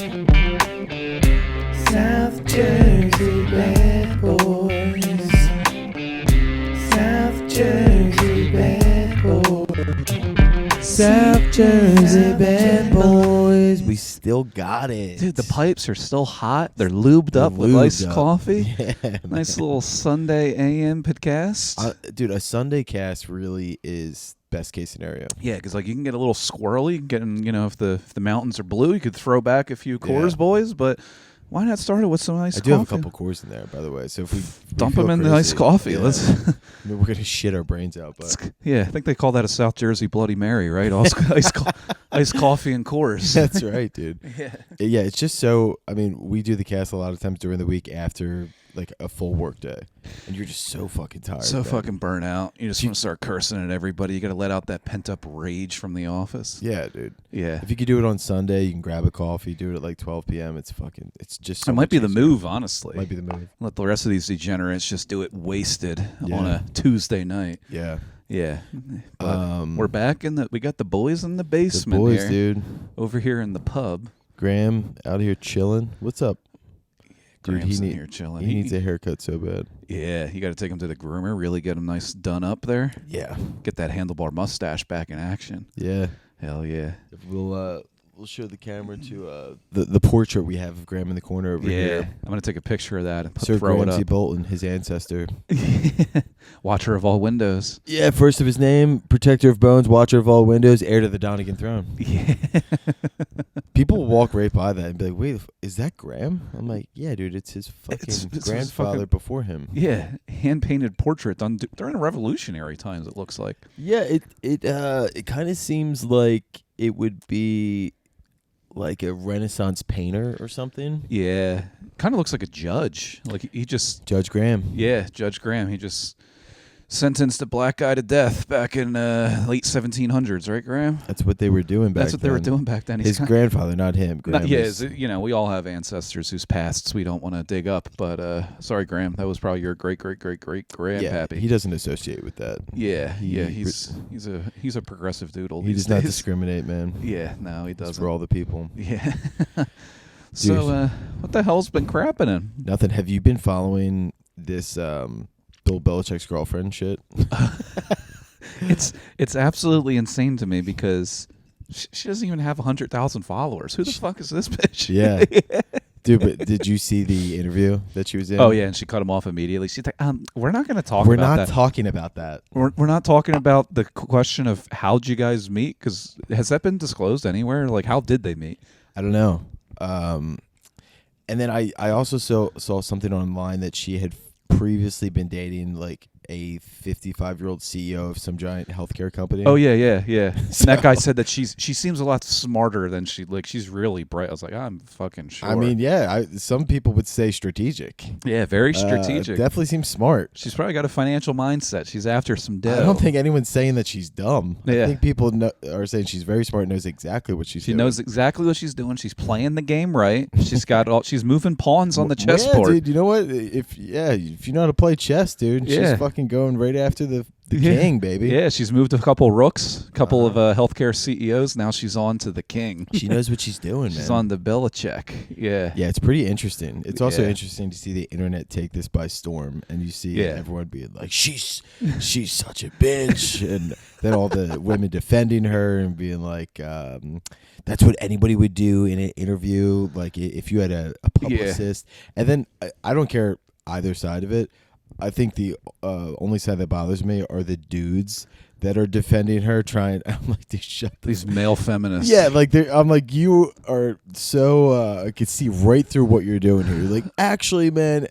South Jersey bad boys. South Jersey bad boys. South Jersey bad boys. We still got it. Dude, the pipes are still hot. They're lubed up with iced coffee. Yeah, nice little Sunday AM podcast. Dude, a Sunday cast really is best case scenario. Yeah, because like you can get a little squirrely. Getting, if the mountains are blue, you could throw back a few Coors boys, but why not start it with some iced coffee? I do have a couple Coors in there, by the way. So if we dump them in the iced coffee, let's. I mean, we're gonna shit our brains out, but yeah, I think they call that a South Jersey Bloody Mary, right? Iced coffee and Coors. That's right, dude. Yeah, it's just so. I mean, we do the cast a lot of times during the week after like a full work day, and you're just so fucking tired, fucking burnt out. You just want to start cursing at everybody. You got to let out that pent up rage from the office. Yeah, dude. Yeah. If you could do it on Sunday, you can grab a coffee, do it at like 12 p.m. It's just. So it might be the easier. move, honestly. Might be the move. Let the rest of these degenerates just do it wasted on a Tuesday night. Yeah. Yeah. But we're back we got the boys in the basement. The boys, here, dude. Over here in the pub. Graham out here chilling. What's up? Dude, Graham's in here chilling. He needs a haircut so bad. Yeah, you got to take him to the groomer. Really get him nice done up there. Yeah. Get that handlebar mustache back in action. Yeah. Hell yeah. We'll show the camera to the portrait we have of Graham in the corner over here. I'm gonna take a picture of that and Sir throw Ramsay it up. Bolton, his ancestor. Watcher of all windows. Yeah, first of his name, protector of bones, watcher of all windows, heir to the Donegan throne. Yeah. People walk right by that and be like, wait, is that Graham? I'm like, yeah, dude, it's his fucking grandfather before him. Yeah, hand-painted portrait done during revolutionary times, it looks like. Yeah, it kind of seems like it would be like a Renaissance painter or something. Yeah, kind of looks like a judge. Like he just Judge Graham. Yeah, Judge Graham. He just sentenced a black guy to death back in late 1700s, right, Graham? That's what they were doing back then. That's what they were doing back then. His grandfather, not him. Graham we all have ancestors whose pasts we don't want to dig up. But sorry, Graham, that was probably your great grandpappy. He doesn't associate with that. Yeah, he's a progressive doodle. He does not discriminate, man. Yeah, no, he doesn't. It's for all the people. Yeah. So, what the hell's been crapping in? Nothing. Have you been following this Bill Belichick's girlfriend shit? It's absolutely insane to me because she doesn't even have 100,000 followers. Who the fuck is this bitch? Yeah. Dude, but did you see the interview that she was in? Oh, yeah, and she cut him off immediately. She's like, we're not going to talk about that. We're not talking about that. We're not talking about the question of how'd you guys meet? Because has that been disclosed anywhere? Like, how did they meet? I don't know. And then I also saw something online that she had previously been dating like a 55-year-old CEO of some giant healthcare company. Oh yeah. And that guy said that she seems a lot smarter than she's really bright. I was like, I'm fucking sure. I mean, yeah, some people would say strategic. Yeah, very strategic. Definitely seems smart. She's probably got a financial mindset. She's after some dough. I don't think anyone's saying that she's dumb. Yeah. I think people are saying she's very smart, knows exactly what she's doing. She knows exactly what she's doing. She's playing the game right. She's moving pawns on the chessboard. Yeah, dude, you know what? If you know how to play chess, dude, she's fucking going right after the king, baby. Yeah, she's moved a couple rooks, a couple of healthcare CEOs. Now she's on to the king. She knows what she's doing, man. She's on the Belichick. Yeah. Yeah, it's pretty interesting. It's also interesting to see the internet take this by storm, and you see everyone being like, she's such a bitch, and then all the women defending her and being like, that's what anybody would do in an interview, like if you had a publicist. And then I don't care either side of it. I think the only side that bothers me are the dudes that are defending her. I'm like, dude, shut these male feminists. Yeah, like I'm like, you are so I could see right through what you're doing here. You're like, actually, man,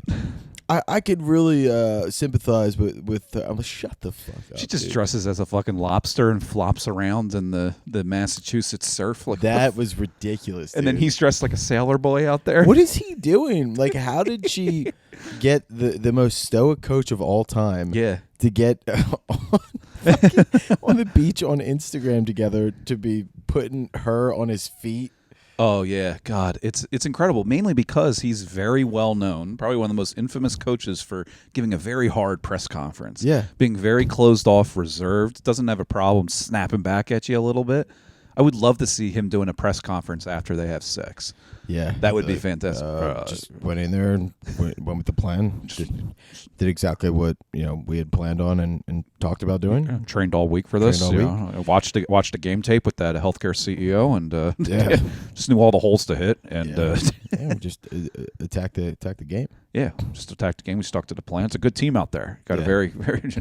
I could really sympathize with I'm like, shut the fuck up. She just dude. dresses as a fucking lobster and flops around in the Massachusetts surf. Like, that was ridiculous. And then he's dressed like a sailor boy out there. What is he doing? Like, how did she get the most stoic coach of all time to get on the beach on Instagram together to be putting her on his feet? Oh yeah, God, it's incredible. Mainly because he's very well known, probably one of the most infamous coaches for giving a very hard press conference. Yeah, being very closed off, reserved, doesn't have a problem snapping back at you a little bit. I would love to see him doing a press conference after they have sex. Yeah, that would be fantastic. Just went in there and went with the plan. Did exactly what we had planned on and talked about doing. Trained all week for this. Watched a game tape with that healthcare CEO and just knew all the holes to hit and just attack the game. Yeah, just attacked the game. We stuck to the plan. It's a good team out there. Got a very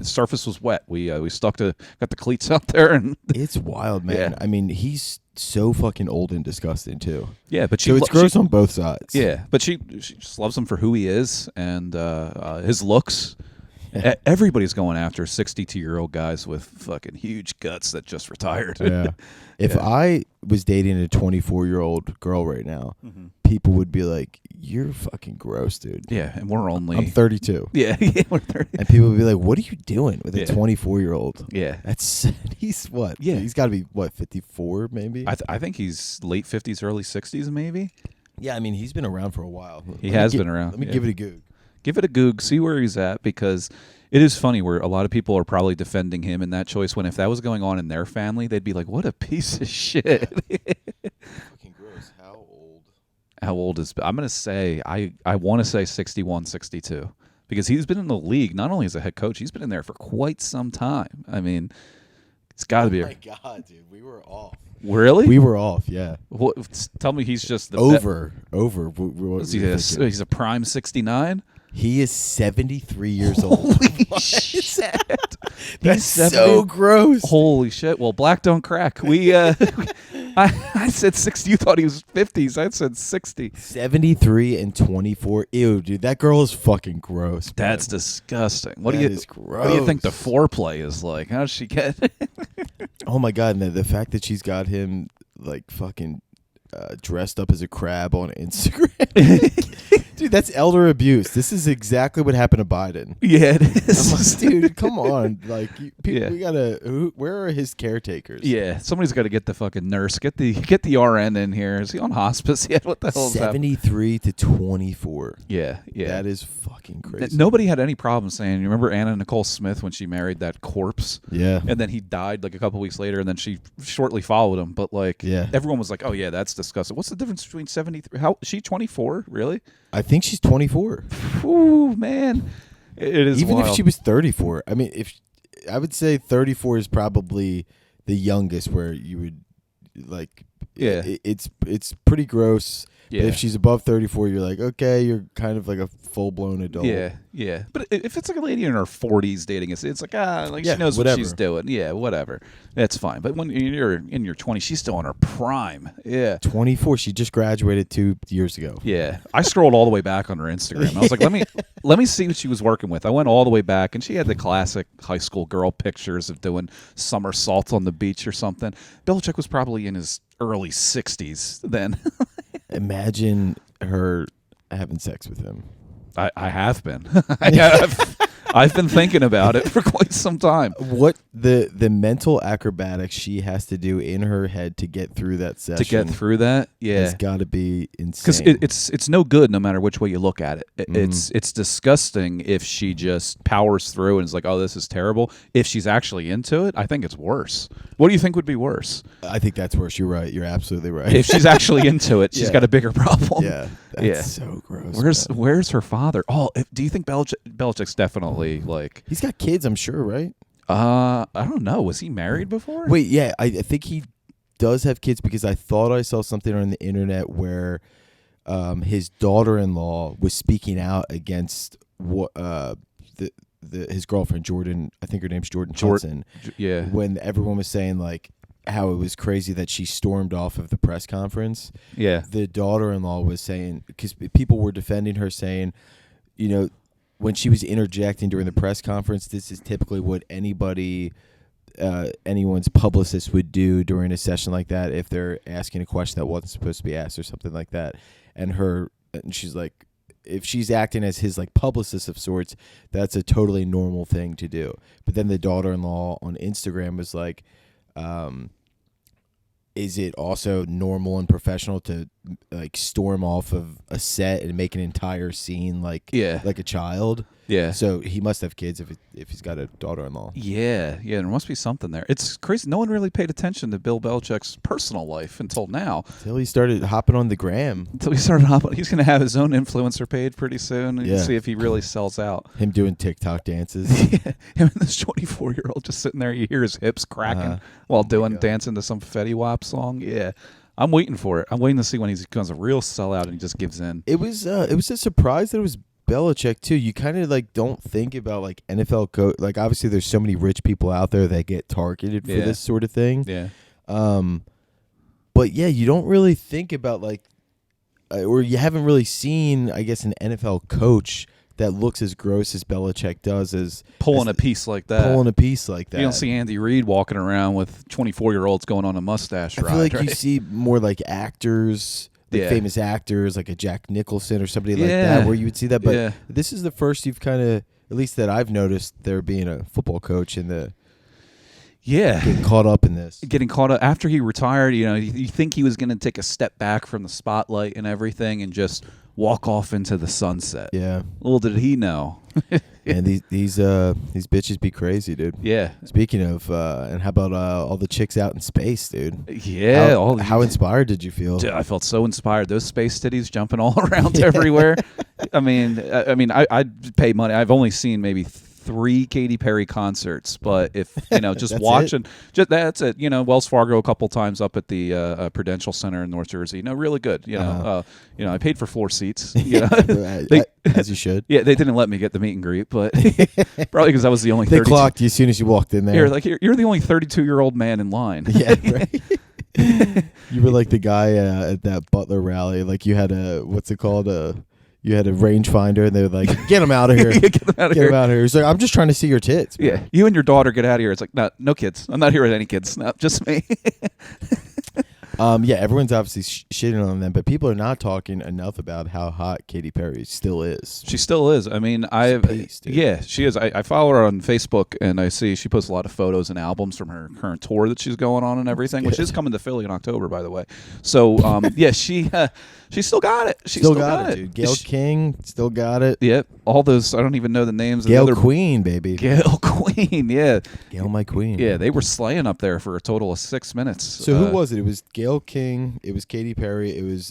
surface was wet. We got the cleats out there and it's wild, man. I mean, he's so fucking old and disgusting too. Yeah, but it's gross on both sides. Yeah, but she just loves him for who he is and his looks. Everybody's going after 62-year-old guys with fucking huge guts that just retired. Yeah. If I was dating a 24-year-old girl right now, people would be like, "You're fucking gross, dude." Yeah, and I'm 32. Yeah, we're 30. And people would be like, "What are you doing with a 24-year-old?" Yeah, he's what? Yeah, he's got to be what, 54 maybe. I think he's late 50s, early 60s, maybe. Yeah, I mean he's been around for a while. He has been around. Let me give it a goog. Give it a goog, see where he's at, because it is funny where a lot of people are probably defending him in that choice when if that was going on in their family, they'd be like, what a piece of shit. Fucking gross. How old is... I'm going to say, I want to say 61, 62. Because he's been in the league, not only as a head coach, he's been in there for quite some time. I mean, it's got to be... Oh my God, dude. We were off. Really? We were off, yeah. Well, tell me he's just... Over. He's a prime 69? He is 73 years old. Holy shit. That's so gross. Holy shit. Well, black don't crack. I said 60. You thought he was 50s. I said 60. 73 and 24. Ew, dude. That girl is fucking gross. That's disgusting. That is gross. What do you think the foreplay is like? How does she get... Oh, my God. And the fact that she's got him, like, fucking... dressed up as a crab on Instagram. Dude, that's elder abuse. This is exactly what happened to Biden. Yeah, it is. Dude, come on. Like, we gotta. Where are his caretakers? Yeah, somebody's got to get the fucking nurse. Get the RN in here. Is he on hospice yet? What the hell is that? 73 to 24. Yeah. That is fucking crazy. Nobody had any problem saying. You remember Anna Nicole Smith when she married that corpse? Yeah. And then he died like a couple weeks later, and then she shortly followed him. But like, everyone was like, "Oh yeah, that's disgusting." What's the difference between 73? How is she 24? Really? I think she's 24. Ooh, man. It is even wild. If she was 34. I mean, I would say 34 is probably the youngest where you would like. Yeah, it's pretty gross. Yeah. But if she's above 34, you're like, okay, you're kind of like a full-blown adult. Yeah. But if it's like a lady in her 40s dating, it's like, she knows what she's doing. Yeah, whatever. That's fine. But when you're in your 20s, she's still in her prime. Yeah. 24. She just graduated 2 years ago. Yeah. I scrolled all the way back on her Instagram. I was like, let me see what she was working with. I went all the way back, and she had the classic high school girl pictures of doing somersaults on the beach or something. Belichick was probably in his early 60s then. Imagine her having sex with him. I have been. I've been thinking about it for quite some time. What the mental acrobatics she has to do in her head to get through that session. To get through that, yeah, it's got to be insane. Because it's no good no matter which way you look at it. It's disgusting if she just powers through and is like, oh, this is terrible. If she's actually into it, I think it's worse. What do you think would be worse? I think that's worse. You're right. You're absolutely right. If she's actually into it, she's got a bigger problem. Yeah, that's so gross. Where's her father? Oh, do you think Belichick's definitely like... He's got kids, I'm sure, right? I don't know. Was he married before? Wait, yeah, I think he does have kids because I thought I saw something on the internet where his daughter-in-law was speaking out against what his girlfriend Jordan. I think her name's Jordan Johnson. Yeah. When everyone was saying like how it was crazy that she stormed off of the press conference. Yeah. The daughter-in-law was saying, because people were defending her, saying, you know, when she was interjecting during the press conference, this is typically what anyone's publicist would do during a session like that if they're asking a question that wasn't supposed to be asked or something like that. And she's like, if she's acting as his like publicist of sorts, that's a totally normal thing to do. But then the daughter-in-law on Instagram was like, is it also normal and professional to like storm off of a set and make an entire scene like a child. Yeah. So he must have kids if he's got a daughter-in-law. Yeah, there must be something there. It's crazy. No one really paid attention to Bill Belichick's personal life until now. Until he started hopping on the gram. He's going to have his own influencer page pretty soon and see if he really sells out. Him doing TikTok dances. Him and this 24-year-old just sitting there. You hear his hips cracking while dancing to some Fetty Wap song. Yeah. I'm waiting for it. I'm waiting to see when he becomes a real sellout and he just gives in. It was a surprise that it was Belichick too. You kind of like don't think about like NFL coach. Like obviously there's so many rich people out there that get targeted for this sort of thing. Yeah. But yeah, you don't really think about like, or you haven't really seen, I guess, an NFL coach that looks as gross as Belichick does as pulling a piece like that. You don't see Andy Reid walking around with 24-year-olds going on a mustache ride. I feel like you see more like actors. Like famous actors, like a Jack Nicholson or somebody like that, where you would see that. But this is the first you've kind of, at least that I've noticed, there being a football coach in the getting caught up in this. Getting caught up after he retired. You think he was going to take a step back from the spotlight and everything and just walk off into the sunset. Yeah. Little did he know. And these bitches be crazy, dude. Yeah. Speaking of, and how about all the chicks out in space, dude? Yeah. How inspired did you feel? Dude, I felt so inspired. Those space titties jumping all around everywhere. I mean, I'd pay money. I've only seen maybe 3 Katy Perry concerts, but if just watching, that's it. Wells Fargo a couple times up at the Prudential Center in North Jersey. Really good. I paid for 4 seats. As you should. Yeah, they didn't let me get the meet and greet, but probably because I was the only. They clocked you as soon as you walked in there. You're the only 32-year-old man in line. Yeah, right. You were like the guy at that Butler rally. Like you had what's it called? You had a rangefinder, and they were like, "Get him out of here! Get him out of here!" He's like, "I'm just trying to see your tits." Man. Yeah, you and your daughter get out of here. It's like, no kids. I'm not here with any kids. No, just me. Everyone's obviously shitting on them, but people are not talking enough about how hot Katy Perry still is. She still is. I mean, she is. I follow her on Facebook, and I see she posts a lot of photos and albums from her current tour that she's going on and everything, which is coming to Philly in October, by the way. So, she still got it. She still got it, dude. Gayle King still got it. Yep. All those, I don't even know the names. Gayle Queen, baby. Gayle Queen, yeah. Gayle my queen. Yeah, they were slaying up there for a total of 6 minutes. So who was it? It was Gayle King. It was Katy Perry. It was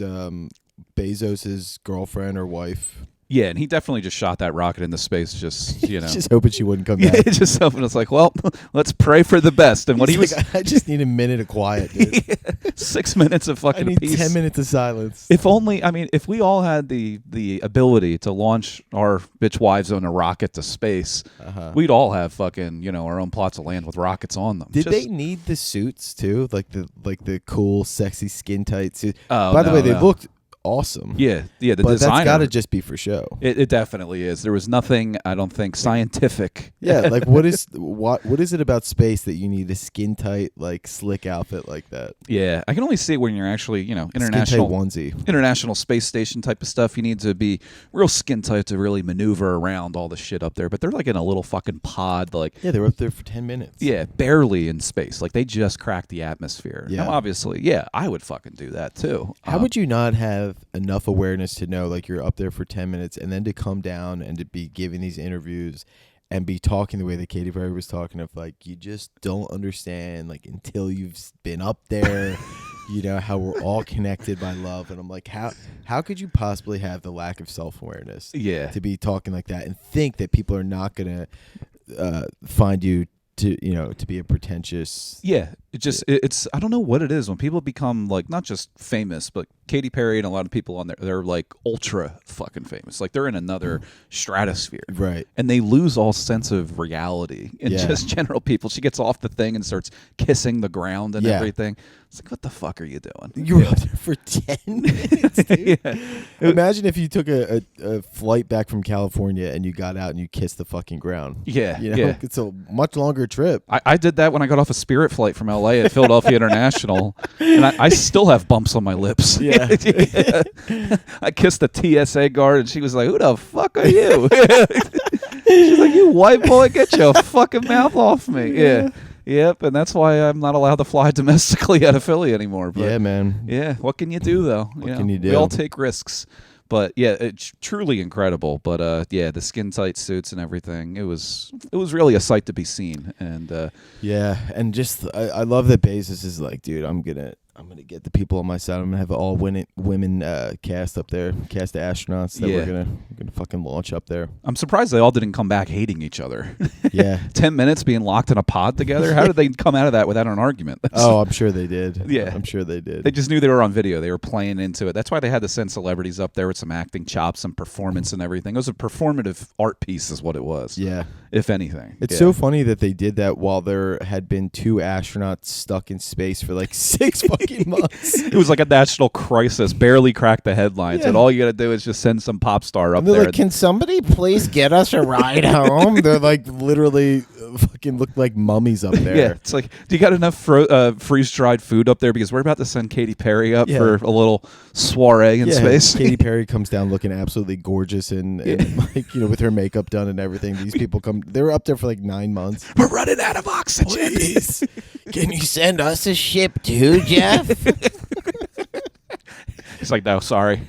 Bezos's girlfriend or wife. Yeah, and he definitely just shot that rocket into space, just just hoping she wouldn't come back. Yeah, just hoping. It's like, well, let's pray for the best. And what he was, I just need a minute of quiet, dude. 6 minutes of fucking I need peace. 10 minutes of silence. If only, if we all had the ability to launch our bitch wives on a rocket to space, we'd all have fucking our own plots of land with rockets on them. Did they need the suits too, like the cool, sexy, skin tight suits? Oh, by the way, they looked awesome. Yeah. The but designer. That's got to just be for show. It definitely is. There was nothing, I don't think, scientific. Yeah, like what is it about space that you need a skin tight, like slick outfit like that? Yeah, I can only see it when you're actually, international onesie, international space station type of stuff. You need to be real skin tight to really maneuver around all the shit up there. But they're like in a little fucking pod, like they were up there for 10 minutes. Yeah, barely in space. Like they just cracked the atmosphere. Yeah, now, obviously, I would fucking do that too. How would you not have enough awareness to know like you're up there for 10 minutes and then to come down and to be giving these interviews and be talking the way that Katy Perry was talking of like you just don't understand like until you've been up there how we're all connected by love. And I'm like, how could you possibly have the lack of self-awareness to be talking like that and think that people are not gonna find you to be a pretentious. Yeah, it's I don't know what it is when people become like not just famous, but Katy Perry and a lot of people on there, they're like ultra fucking famous. Like they're in another stratosphere. Right. And they lose all sense of reality and just general people. She gets off the thing and starts kissing the ground and everything. It's like, what the fuck are you doing? You were up there for 10 minutes, dude. Imagine if you took a flight back from California and you got out and you kissed the fucking ground. Yeah. It's a much longer trip. I did that when I got off a Spirit flight from LA at Philadelphia International. And I still have bumps on my lips. Yeah. I kissed the TSA guard and she was like, who the fuck are you? She's like, you white boy, get your fucking mouth off me. Yep, and that's why I'm not allowed to fly domestically out of Philly anymore. But yeah, man. Yeah, what can you do though? What can you do? We all take risks. But yeah, it's truly incredible. But yeah, the skin tight suits and everything. It was really a sight to be seen. And yeah, and just I love that Bezos is like, dude, I'm gonna get the people on my side. I'm gonna have all women cast up there, cast the astronauts that we're gonna fucking launch up there. I'm surprised they all didn't come back hating each other. Yeah, 10 minutes being locked in a pod together. How did they come out of that without an argument? I'm sure they did. Yeah, I'm sure they did. They just knew they were on video. They were playing into it. That's why they had to send celebrities up there with some acting chops, some performance and everything. It was a performative art piece is what it was. Yeah. If anything. It's so funny that they did that while there had been 2 astronauts stuck in space for like 6 fucking months. It was like a national crisis, barely cracked the headlines. Yeah. And all you got to do is just send some pop star up and they're there. like, can somebody please get us a ride home? They're like literally fucking look like mummies up there. Yeah, it's like, do you got enough freeze-dried food up there? Because we're about to send Katy Perry up for a little soiree in space. Katy Perry comes down looking absolutely gorgeous and like, with her makeup done and everything. These people they were up there for like 9 months. We're running out of oxygen. Please, can you send us a ship too, Jeff? It's like, no, sorry.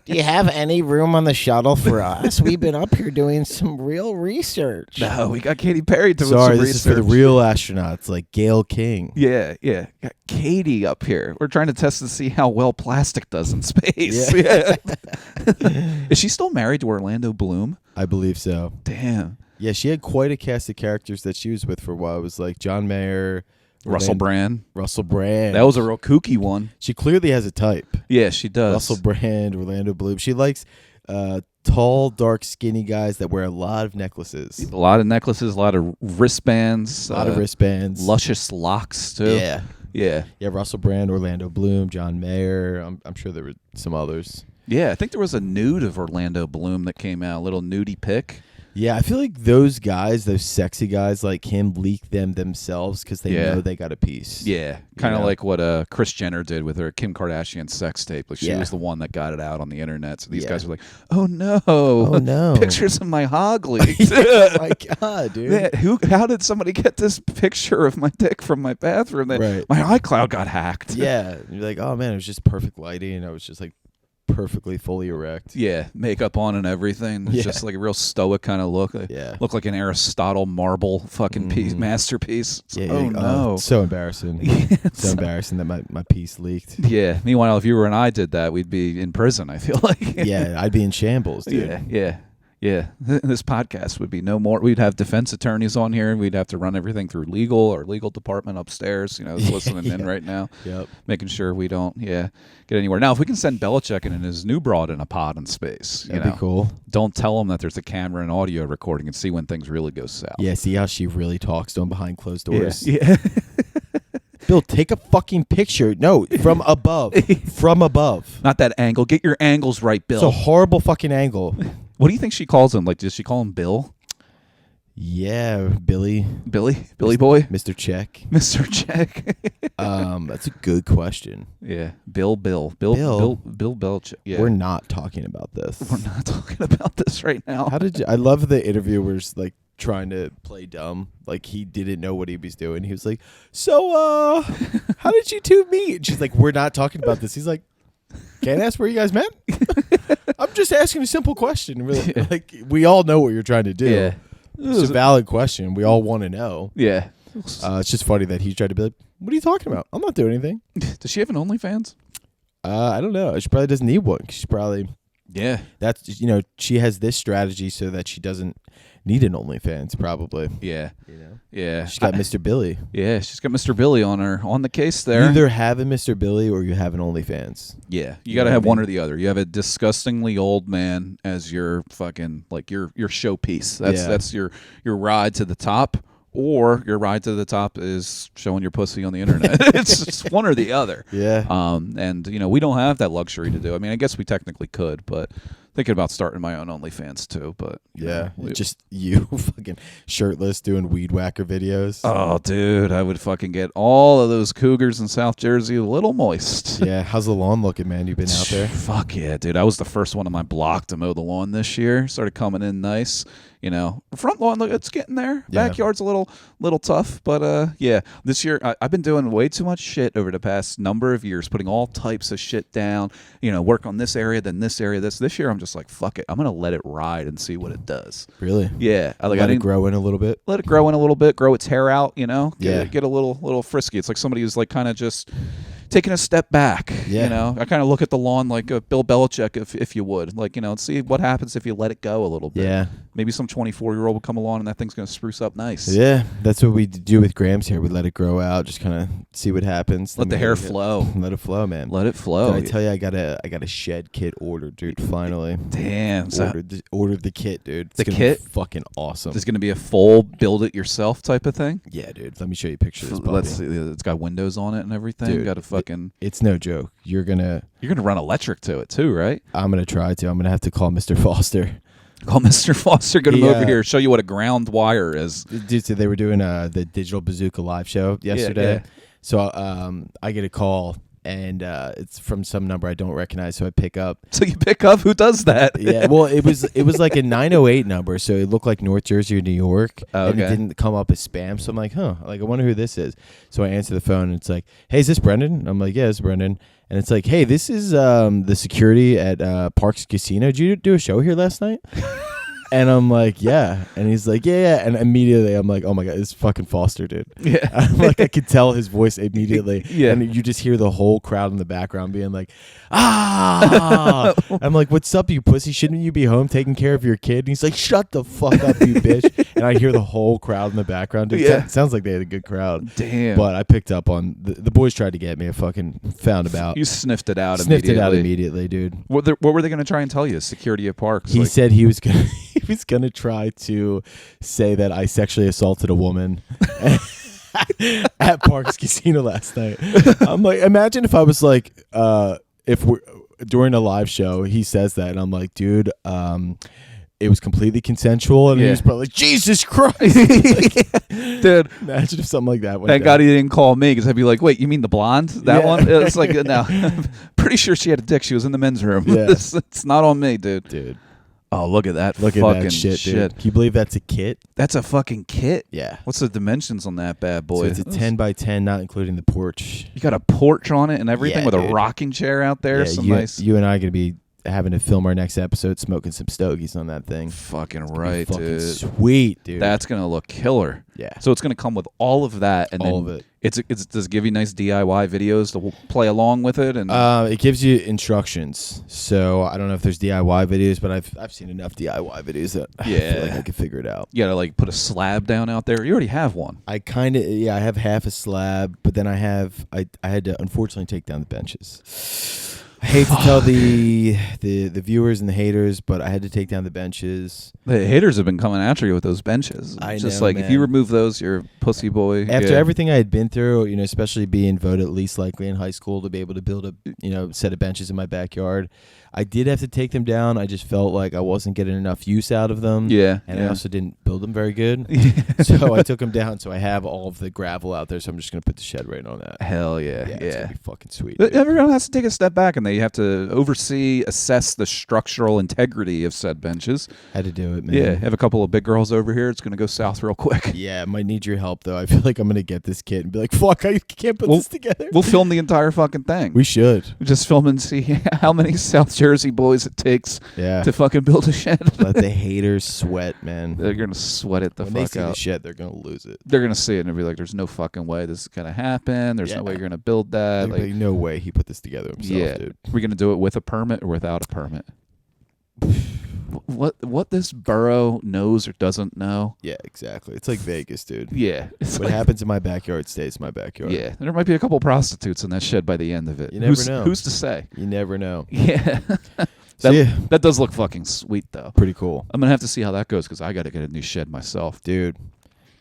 Do you have any room on the shuttle for us? We've been up here doing some real research. No, we got Katy Perry doing some research. This is for the real astronauts like Gail King. Yeah. Got Katie up here. We're trying to test to see how well plastic does in space. Yeah. Is she still married to Orlando Bloom? I believe so. Damn. Yeah, she had quite a cast of characters that she was with for a while. It was like John Mayer, Russell Brand. That was a real kooky one. She clearly has a type. Yeah, she does. Russell Brand, Orlando Bloom. She likes tall, dark, skinny guys that wear a lot of necklaces. A lot of necklaces, a lot of wristbands. Luscious locks, too. Yeah. Yeah, Russell Brand, Orlando Bloom, John Mayer. I'm sure there were some others. Yeah, I think there was a nude of Orlando Bloom that came out, a little nudie pic. Yeah, I feel like those guys, those sexy guys like him, leak them themselves because they know they got a piece. Yeah, kind of like what Kris Jenner did with her Kim Kardashian sex tape. Like she was the one that got it out on the internet. So these guys were like, "Oh no, pictures of my hog leaked." Oh my god, dude! Yeah, how did somebody get this picture of my dick from my bathroom? My iCloud got hacked. Yeah, and you're like, oh man, it was just perfect lighting, and I was just like perfectly fully erect. Yeah, makeup on and everything. It's just like a real stoic kind of look. Look like an Aristotle marble fucking masterpiece. Oh no, it's so embarrassing. So embarrassing that my piece leaked. Yeah. Meanwhile, if you and I did that, we'd be in prison, I feel like. Yeah, I'd be in shambles, dude. Yeah. This podcast would be no more. We'd have defense attorneys on here. We'd have to run everything through legal or legal department upstairs, listening in right now. Yep. Making sure we don't, get anywhere. Now, if we can send Belichick and his new broad in a pod in space, that'd be cool. Don't tell him that there's a camera and audio recording and see when things really go south. Yeah, see how she really talks to him behind closed doors. Yeah. Bill, take a fucking picture. No, from above. From above. Not that angle. Get your angles right, Bill. It's a horrible fucking angle. What do you think she calls him? Like, does she call him Bill? Yeah, Billy boy, Mr. Check. That's a good question. Yeah, Bill Belichick. Yeah, we're not talking about this. We're not talking about this right now. I love the interviewers like trying to play dumb, like he didn't know what he was doing. He was like, "So, how did you two meet?" And she's like, "We're not talking about this." He's like, "Can't ask where you guys met." I'm just asking a simple question. Really, like we all know what you're trying to do. Yeah. It's a valid question. We all want to know. Yeah. It's just funny that he tried to be like, "What are you talking about? I'm not doing anything." Does she have an OnlyFans? I don't know. She probably doesn't need one. She's probably that's she has this strategy so that she doesn't need an OnlyFans. Probably. Yeah. Yeah. She's got Mr. Billy. Yeah, she's got Mr. Billy on the case there. You either have a Mr. Billy or you have an OnlyFans. Yeah, you got to have one or the other. You have a disgustingly old man as your fucking like your showpiece. That's your ride to the top, or your ride to the top is showing your pussy on the internet. It's one or the other. Yeah. And we don't have that luxury to do. I mean, I guess we technically could, but thinking about starting my own OnlyFans too, but just you fucking shirtless doing weed whacker videos. Oh, dude, I would fucking get all of those cougars in South Jersey a little moist. Yeah, how's the lawn looking, man? You been out there? Fuck yeah, dude. I was the first one on my block to mow the lawn this year. Started coming in nice. Front lawn, look, it's getting there. Yeah. Backyard's a little tough, but yeah. This year I've been doing way too much shit over the past number of years, putting all types of shit down. Work on this area, then this area. This year I'm just like, fuck it. I'm gonna let it ride and see what it does. Really? Yeah. Let it grow in a little bit. Let it grow in a little bit. Grow its hair out. Get a little frisky. It's like somebody who's like kind of just taking a step back. Yeah. I kind of look at the lawn like Bill Belichick, if you would, like, see what happens if you let it go a little bit. Yeah. Maybe some 24-year-old will come along and that thing's going to spruce up nice. Yeah, that's what we do with Graham's hair. We let it grow out, just kind of see what happens. Let the hair flow. Let it flow, man. Let it flow. Did I tell you I got a shed kit ordered, dude? Finally. Damn. Ordered the kit, dude. It's gonna be fucking awesome. There's going to be a full build-it-yourself type of thing? Yeah, dude. Let me show you a picture of this puppy. Let's see. It's got windows on it and everything. Dude, got a fucking... It's no joke. You're gonna run electric to it too, right? I'm gonna try to. I'm gonna have to call Mr. Foster. Call Mr. Foster. Get him over here. Show you what a ground wire is. Dude, so they were doing the Digital Bazooka live show yesterday. Yeah. So I get a call. And it's from some number I don't recognize, so I pick up. So you pick up? Who does that? Yeah, well, it was like a 908 number, so it looked like North Jersey or New York, and it didn't come up as spam. So I'm like, I wonder who this is. So I answer the phone, and it's like, hey, is this Brendan? I'm like, yeah, it's Brendan. And it's like, hey, this is the security at Parks Casino. Did you do a show here last night? And I'm like, yeah. And he's like, yeah. And immediately I'm like, oh my God, it's fucking Foster, dude. Yeah. I'm like, I could tell his voice immediately. Yeah. And you just hear the whole crowd in the background being like, ah. I'm like, what's up, you pussy? Shouldn't you be home taking care of your kid? And he's like, shut the fuck up, you bitch. And I hear the whole crowd in the background. Dude. Yeah. It sounds like they had a good crowd. Damn. But I picked up on, the boys tried to get me. I fucking found about. You sniffed it out Sniffed it out immediately, dude. What were they going to try and tell you? Security at Parks? He said he was going to try to say that I sexually assaulted a woman at Parks Casino last night. I'm like, imagine if I was like, if we're during a live show, he says that, and I'm like, dude, it was completely consensual, and he was probably like, Jesus Christ. Dude, imagine if something like that went Thank down. God he didn't call me, because I'd be like, wait, you mean the blonde? That one? It's like, no. Pretty sure she had a dick. She was in the men's room. Yeah. It's not on me, dude. Dude. Oh, look at that Look fucking at that shit, dude. Can you believe that's a kit? That's a fucking kit? Yeah. What's the dimensions on that bad boy? So it's a 10 by 10, not including the porch. You got a porch on it and everything, Yeah, with dude. a rocking chair out there. Yeah, you and I are going to be having to film our next episode smoking some stogies on that thing. Fucking right, fucking dude. Sweet, dude. That's going to look killer. Yeah. So it's going to come with all of that. And all then of it. Does it give you nice DIY videos to play along with it? And it gives you instructions. So I don't know if there's DIY videos, but I've seen enough DIY videos that I feel like I could figure it out. You got to like put a slab down out there. You already have one. I kind of, I have half a slab, but then I had to unfortunately take down the benches. I hate to tell the viewers and the haters, but I had to take down the benches. The haters have been coming after you with those benches. I just know, like, man. if you remove those, you're a pussy boy. After everything I had been through, especially being voted least likely in high school to be able to build a set of benches in my backyard, I did have to take them down. I just felt like I wasn't getting enough use out of them. Yeah. And I also didn't build them very good. So I took them down. So I have all of the gravel out there. So I'm just going to put the shed right on that. Hell yeah. Yeah. It's going to be fucking sweet. But everyone has to take a step back, and they have to oversee, assess the structural integrity of said benches. Had to do it, man. Yeah. Have a couple of big girls over here. It's going to go south real quick. Yeah. I might need your help, though. I feel like I'm going to get this kit and be like, fuck, I can't put this together. We'll film the entire fucking thing. We should. Just film and see how many South Jersey boys it takes to fucking build a shed. Let the haters sweat, man. They're going to sweat it when fuck they see out. the shed, they're going to lose it. They're going to see it and be like, there's no fucking way this is going to happen. There's no way you're going to build that. Like, no way he put this together himself, dude. We're going to do it with a permit or without a permit. What this borough knows or doesn't know. Yeah, exactly. It's like Vegas, dude. Yeah. What happens in my backyard stays in my backyard. Yeah. There might be a couple prostitutes in that shed by the end of it. You never know. Who's to say? You never know. Yeah. That does look fucking sweet, though. Pretty cool. I'm going to have to see how that goes, because I got to get a new shed myself. Dude,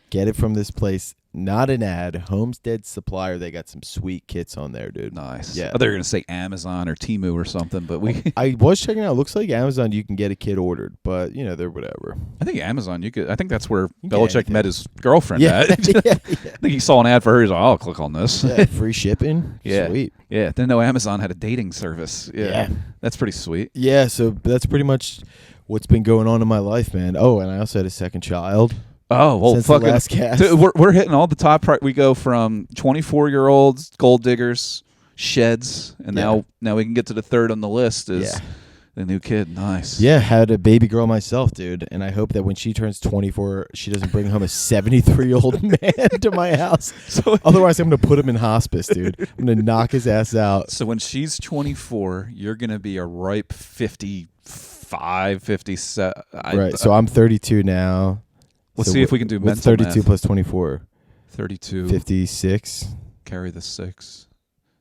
get it from this place. Not an ad. Homestead Supplier. They got some sweet kits on there, dude. Nice. Yeah. I thought you were going to say Amazon or Temu or something, but I was checking out. Looks like Amazon you can get a kit ordered, but, they're whatever. I think Amazon, I think that's where Belichick met his girlfriend at. Yeah. I think he saw an ad for her. He's like, I'll click on this. Yeah, free shipping. Yeah. Sweet. Yeah. Didn't know Amazon had a dating service. Yeah. That's pretty sweet. Yeah, so that's pretty much what's been going on in my life, man. Oh, and I also had a second child. Oh, well, since fucking the last cast. Dude, we're hitting all the top. We go from 24-year-olds, gold diggers, sheds, and now we can get to the third on the list is the new kid. Nice. Yeah, had a baby girl myself, dude, and I hope that when she turns 24, she doesn't bring home a 73-year-old man to my house. So, otherwise, I'm gonna put him in hospice, dude. I'm gonna knock his ass out. So when she's 24, you're gonna be a ripe 55, 57. Right. So I'm 32 now. Let's see if we can do what's mental 32 math. plus 24? 32. 56. Carry the 6.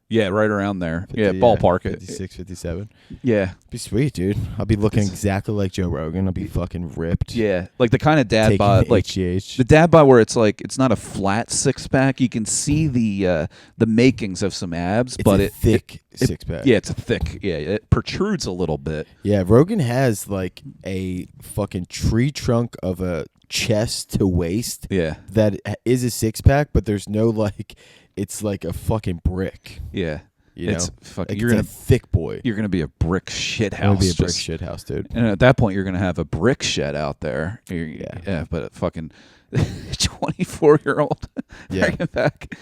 Yeah, right around there. 50, ballpark it. 56, 57. Yeah. Be sweet, dude. I'll be looking exactly like Joe Rogan. I'll be fucking ripped. Yeah. Like the kind of dad bod, like HGH. the dad bod where it's like it's not a flat six pack. You can see the makings of some abs, but it's thick six pack. Yeah, it's a thick. Yeah, it protrudes a little bit. Yeah, Rogan has like a fucking tree trunk of a chest to waist. Yeah. That is a six pack, but there's no like. It's like a fucking brick. Yeah. It's fucking. Like you're a thick boy. You're gonna be a brick shit house. I'm gonna be a brick shit house, dude. And at that point, you're gonna have a brick shed out there. Yeah. But a fucking 24-year-old. Yeah. Bring it back.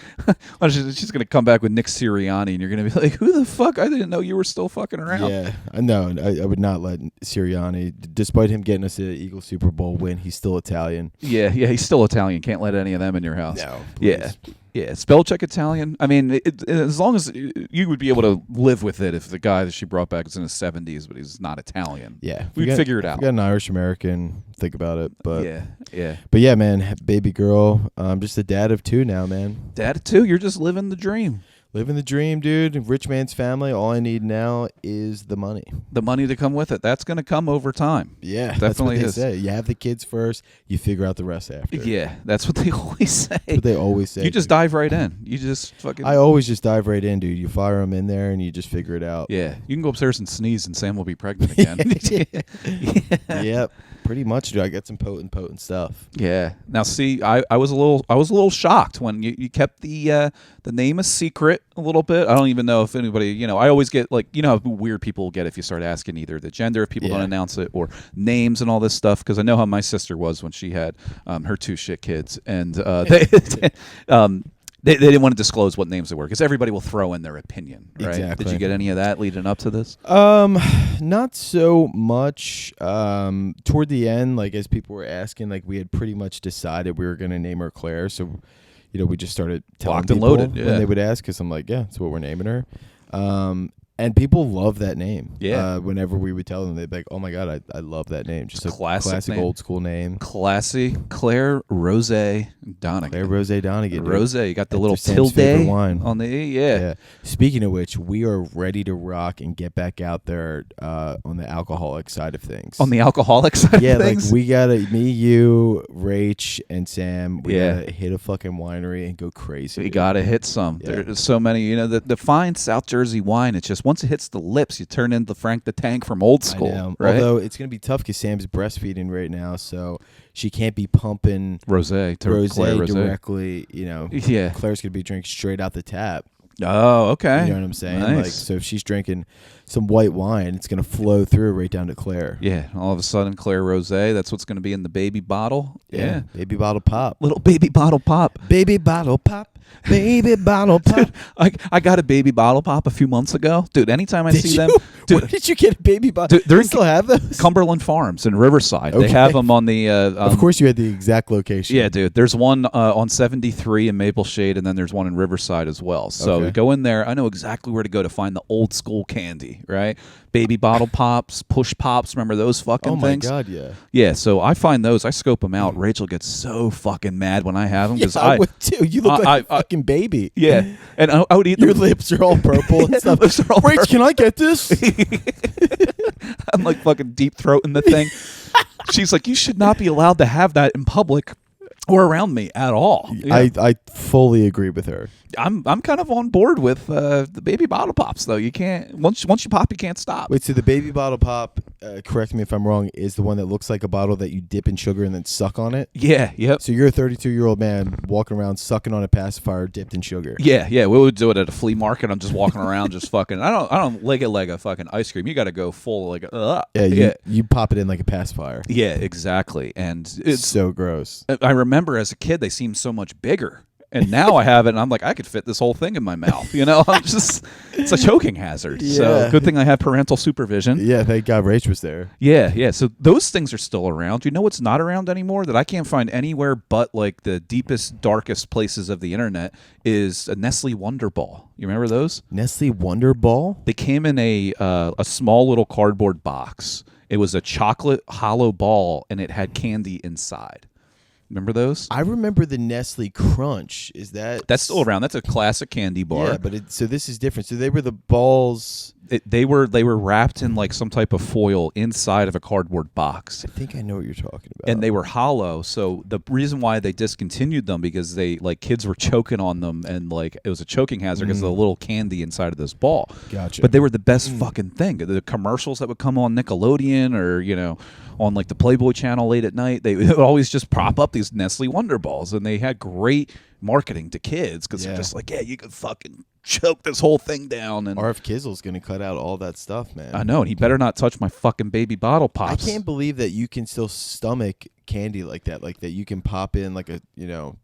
Well, she's gonna come back with Nick Sirianni, and you're gonna be like, "Who the fuck? I didn't know you were still fucking around." Yeah. No, I would not let Sirianni, despite him getting us an Eagles Super Bowl win, he's still Italian. Yeah. He's still Italian. Can't let any of them in your house. No. Please. Yeah. Yeah, is Belichick Italian? I mean, as long as you would be able to live with it if the guy that she brought back was in his 70s, but he's not Italian. Yeah. We'd figure it out. If you got an Irish American, think about it. But yeah. But yeah, man, baby girl. I'm just a dad of 2 now, man. Dad of 2, you're just living the dream. Living the dream, dude. Rich man's family. All I need now is the money. The money to come with it. That's going to come over time. Yeah, Definitely that's what they is. say. You have the kids first, you figure out the rest after. Yeah, that's what they always say. That's what they always say. You just dive right in. You just fucking... I always just dive right in, dude. You fire them in there and you just figure it out. Yeah, you can go upstairs and sneeze and Sam will be pregnant again. Yep. Pretty much, dude. I got some potent stuff. Yeah. Now, see, I was a little shocked when you kept the name a secret a little bit. I don't even know if anybody, I always get like, how weird people get if you start asking either the gender if people don't announce it or names and all this stuff. Because I know how my sister was when she had her 2 shit kids, and they didn't want to disclose what names they were because everybody will throw in their opinion, right? Exactly. Did you get any of that leading up to this? Not so much. Toward the end, like as people were asking, like we had pretty much decided we were going to name her Claire, so we just started telling Locked and people loaded, when they would ask, because I'm like, yeah, that's what we're naming her. And people love that name. Yeah. Whenever we would tell them, they'd be like, oh my God, I love that name. Just a classic name. old school name. Classy. Claire Rose Donegan. Claire Rose Donegan. Rose, you got the little Sam's tilde favorite wine. on the E. Yeah. Speaking of which, we are ready to rock and get back out there on the alcoholic side of things. On the alcoholic side of things? Like we gotta, me, you, Rach, and Sam, we gotta hit a fucking winery and go crazy. We gotta hit some. Yeah. There's so many. The fine South Jersey wine, it's just once it hits the lips, you turn into Frank the Tank from Old School. I know. Right? Although it's gonna be tough because Sam's breastfeeding right now, so she can't be pumping Rosé directly. Yeah. Claire's gonna be drinking straight out the tap. Oh, okay. You know what I'm saying? Nice. Like, so if she's drinking some white wine, it's gonna flow through right down to Claire. Yeah. All of a sudden, Claire Rosé. That's what's going to be in the baby bottle. Yeah. Baby bottle pop. Little baby bottle pop. Baby bottle pop. Baby bottle pop. Dude, I got a baby bottle pop a few months ago. Dude, anytime I see them. Dude, where did you get a baby bottle? Dude, they still have those? Cumberland Farms in Riverside. Okay. They have them on the... of course you had the exact location. Yeah, dude. There's one on 73 in Maple Shade, and then there's one in Riverside as well. So go in there. I know exactly where to go to find the old school candy, right? Baby bottle pops, push pops. Remember those fucking things? Oh, my God, yeah. Yeah, so I find those. I scope them out. Rachel gets so fucking mad when I have them. Yeah, I would too. You look like a fucking baby. Yeah, and I would eat them. Your lips are all purple and stuff. Rach, can I get this? I'm like fucking deep throating the thing. She's like, you should not be allowed to have that in public or around me at all. Yeah. I fully agree with her. I'm kind of on board with the baby bottle pops though. You can't once you pop, you can't stop. Wait, so the baby bottle pop correct me if I'm wrong, is the one that looks like a bottle that you dip in sugar and then suck on it. Yeah, yep. So you're a 32-year-old man walking around sucking on a pacifier dipped in sugar. Yeah. We would do it at a flea market. I'm just walking around, just fucking. I don't lick it like a fucking ice cream. You got to go full like. You pop it in like a pacifier. Yeah, exactly. And it's so gross. I remember as a kid they seemed so much bigger. And now I have it, and I'm like, I could fit this whole thing in my mouth. It's a choking hazard. Yeah. So good thing I have parental supervision. Yeah, thank God Rach was there. Yeah. So those things are still around. You know what's not around anymore that I can't find anywhere but like the deepest, darkest places of the internet is a Nestle Wonder Ball. You remember those? Nestle Wonder Ball? They came in a small little cardboard box. It was a chocolate hollow ball, and it had candy inside. Remember those? I remember the Nestle Crunch. That's still around? That's a classic candy bar. Yeah, but so this is different. So they were the balls. They were wrapped in like some type of foil inside of a cardboard box. I think I know what you're talking about. And they were hollow. So the reason why they discontinued them because they like kids were choking on them and like it was a choking hazard because of the little candy inside of this ball. Gotcha. But they were the best fucking thing. The commercials that would come on Nickelodeon or on like the Playboy channel late at night, they would always just prop up these Nestle Wonder Balls, and they had great marketing to kids because they're just like, yeah, you could fucking choke this whole thing down. And RF Kizzle's gonna cut out all that stuff, man. I know, and he better not touch my fucking baby bottle pops. I can't believe that you can still stomach candy like that you can pop in like a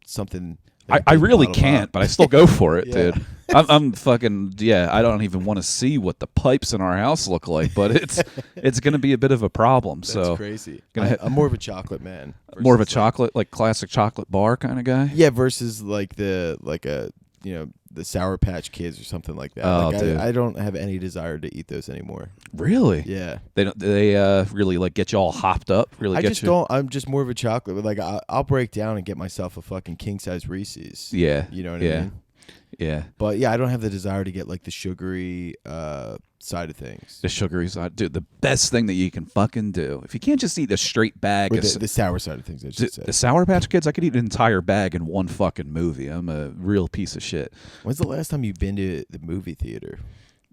something. Like I really can't, pop. But I still go for it, dude. I'm fucking I don't even want to see what the pipes in our house look like, but it's going to be a bit of a problem. That's crazy. I'm more of a chocolate man. More of a chocolate, like classic chocolate bar kind of guy. Yeah, versus like the Sour Patch Kids or something like that. Oh, dude. I don't have any desire to eat those anymore. Really? Yeah. They really like get you all hopped up. Really, I'm just more of a chocolate. But like I'll break down and get myself a fucking king size Reese's. Yeah. You know what I mean? Yeah. But yeah, I don't have the desire to get like the sugary side of things. The sugary side, dude. The best thing that you can fucking do, if you can't just eat a straight bag, or the sour side of things. I should say. The Sour Patch Kids, I could eat an entire bag in one fucking movie. I'm a real piece of shit. When's the last time you've been to the movie theater?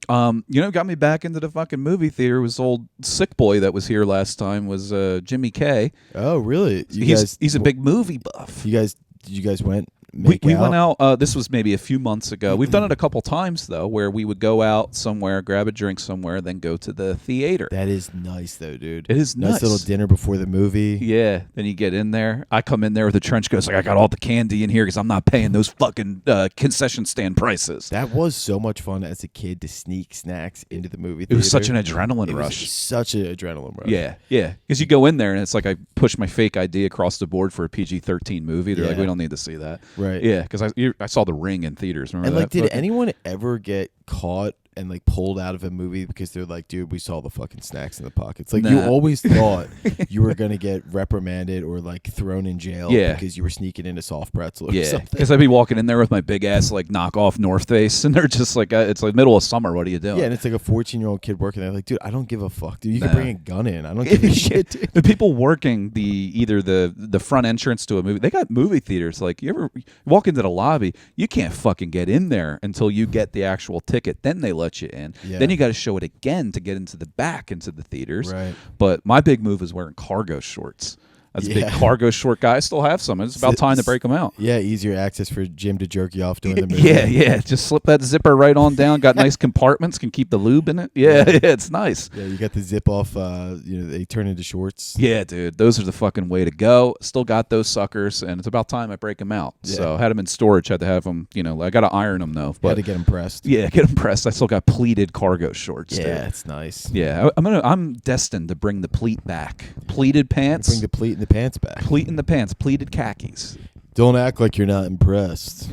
Got me back into the fucking movie theater was old sick boy that was here last time was Jimmy K. Oh, really? He's a big movie buff. Did you guys went? We went out. This was maybe a few months ago. We've done it a couple times though, where we would go out somewhere, grab a drink somewhere, then go to the theater. That is nice though, dude. It is nice little dinner before the movie. Yeah. Then you get in there. I come in there with a trench coat. Like I got all the candy in here because I'm not paying those fucking concession stand prices. That was so much fun as a kid to sneak snacks into the movie theater. It was such an adrenaline rush. Such an adrenaline rush. Yeah. Because you go in there and it's like I push my fake ID across the board for a PG-13 movie. They're like, we don't need to see that. Right. Yeah. Because I saw The Ring in theaters. Remember and that? Like, did anyone ever get caught and like pulled out of a movie because they're like, dude, we saw the fucking snacks in the pockets? Like, you always thought you were gonna get reprimanded or like thrown in jail because you were sneaking in a soft pretzel or something. Because I'd be walking in there with my big ass like knockoff North Face, and they're just like, it's like middle of summer. What are you doing? Yeah, and it's like a 14-year-old kid working there. Like, dude, I don't give a fuck, dude. You can bring a gun in. I don't give a shit, dude. The people working either the front entrance to a movie, they got movie theaters. Like, you ever walk into the lobby, you can't fucking get in there until you get the actual ticket. Then they let you in. Yeah. Then you got to show it again to get into the back into the theaters. Right. But my big move is wearing cargo shorts. I was a big cargo short guy. I still have some. It's about time to break them out. Yeah, easier access for Jim to jerk you off during the movie. Yeah. Just slip that zipper right on down. Got nice compartments. Can keep the lube in it. Yeah, it's nice. Yeah, you got the zip off. They turn into shorts. Yeah, dude. Those are the fucking way to go. Still got those suckers, and it's about time I break them out. Yeah. So had them in storage. Had to have them. I got to iron them though. But had to get them pressed. Yeah, get them pressed. I still got pleated cargo shorts. Yeah, dude. it's nice. Yeah, I'm destined to bring the pleat back. Pleated pants. Bring the pleat and the pants back. Pleat in the pants, pleated khakis. Don't act like you're not impressed.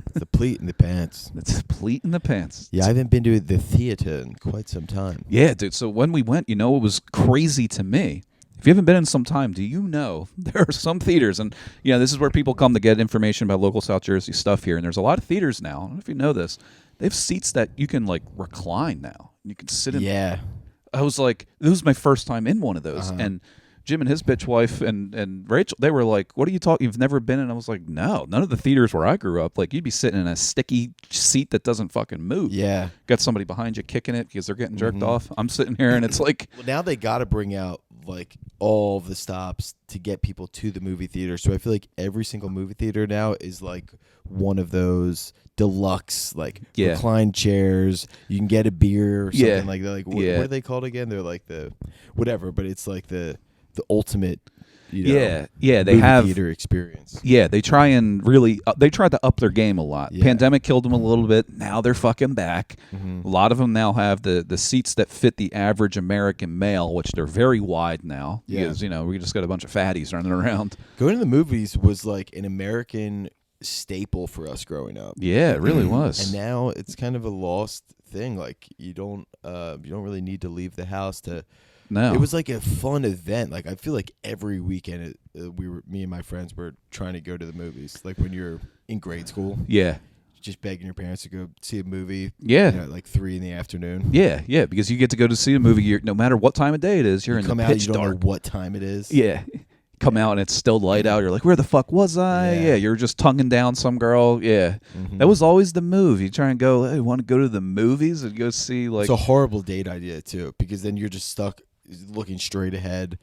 It's the pleat in the pants. It's a pleat in the pants. Yeah, I haven't been to the theater in quite some time. Yeah, dude. So when we went, it was crazy to me. If you haven't been in some time, do you know there are some theaters, and this is where people come to get information about local South Jersey stuff here, and there's a lot of theaters now. I don't know if you know this. They have seats that you can like recline now. You can sit in. Yeah. I was like, this was my first time in one of those, and Jim and his bitch wife and Rachel, they were like, "What are you talking? You've never been?" And I was like, "No, none of the theaters where I grew up. Like, you'd be sitting in a sticky seat that doesn't fucking move. Yeah, got somebody behind you kicking it because they're getting jerked off. I'm sitting here and it's like, well, now they got to bring out like all the stops to get people to the movie theater. So I feel like every single movie theater now is like one of those deluxe like reclined chairs. You can get a beer or something like that. Like what are they called again? They're like the whatever, but it's like the ultimate, you know, they have theater experience. Yeah, they try and really they tried to up their game a lot. Pandemic killed them a little bit. Now they're fucking back. A lot of them now have the seats that fit the average American male, which they're very wide now because, you know, we just got a bunch of fatties running around. Going to the movies was like an American staple for us growing up. Yeah, it really was. And now it's kind of a lost thing. Like you don't really need to leave the house to. No, it was like a fun event. Like I feel like every weekend me and my friends were trying to go to the movies. Like when you're in grade school. Yeah. Just begging your parents to go see a movie. Yeah. You know, like 3 p.m. Yeah, because you get to go to see a movie. No matter what time of day it is, you're in the pitch you don't dark. Know what time it is. Yeah. Come out and it's still light out. You're like, where the fuck was I? Yeah, you're just tonguing down some girl. Yeah. That was always the move. You try and go, hey, want to go to the movies and go see like. It's a horrible date idea too, because then you're just stuck looking straight ahead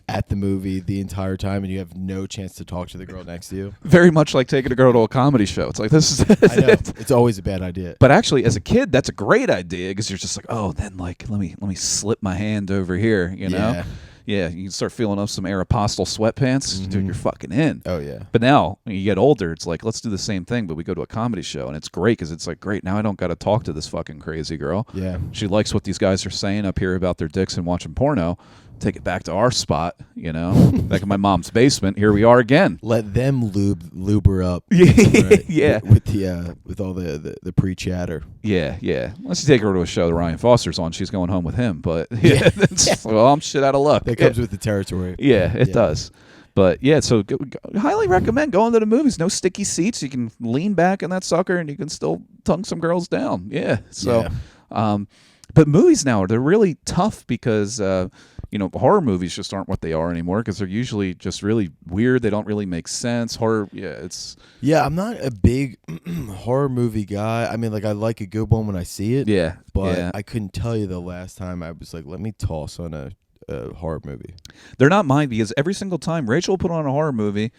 at the movie the entire time, and you have no chance to talk to the girl next to you. Very much like taking a girl to a comedy show. It's like, this is I know. It's always a bad idea. But actually, as a kid, that's a great idea because you're just like, oh, then like let me slip my hand over here, you know? Yeah, you can start feeling up some Aeropostale sweatpants. Dude, you're fucking in. Oh, yeah. But now, when you get older, it's like, let's do the same thing, but we go to a comedy show, and it's great because it's like, great, now I don't got to talk to this fucking crazy girl. Yeah. She likes what these guys are saying up here about their dicks and watching porno. Take it back to our spot, you know, back in my mom's basement. Here we are again. Let them lube her up. Right? Yeah, with all the pre-chatter. Yeah. Unless you take her to a show that Ryan Foster's on, she's going home with him. But well, I'm shit out of luck. That comes with the territory. Yeah, it does. But yeah, so highly recommend going to the movies. No sticky seats. You can lean back in that sucker, and you can still tongue some girls down. Yeah. So, but movies now, they're really tough because. You know, horror movies just aren't what they are anymore because they're usually just really weird. They don't really make sense. Horror, I'm not a big horror movie guy. I mean, like, I like a good one when I see it. Yeah. But I couldn't tell you the last time I was like, let me toss on a horror movie. They're not mine because every single time Rachel will put on a horror movie,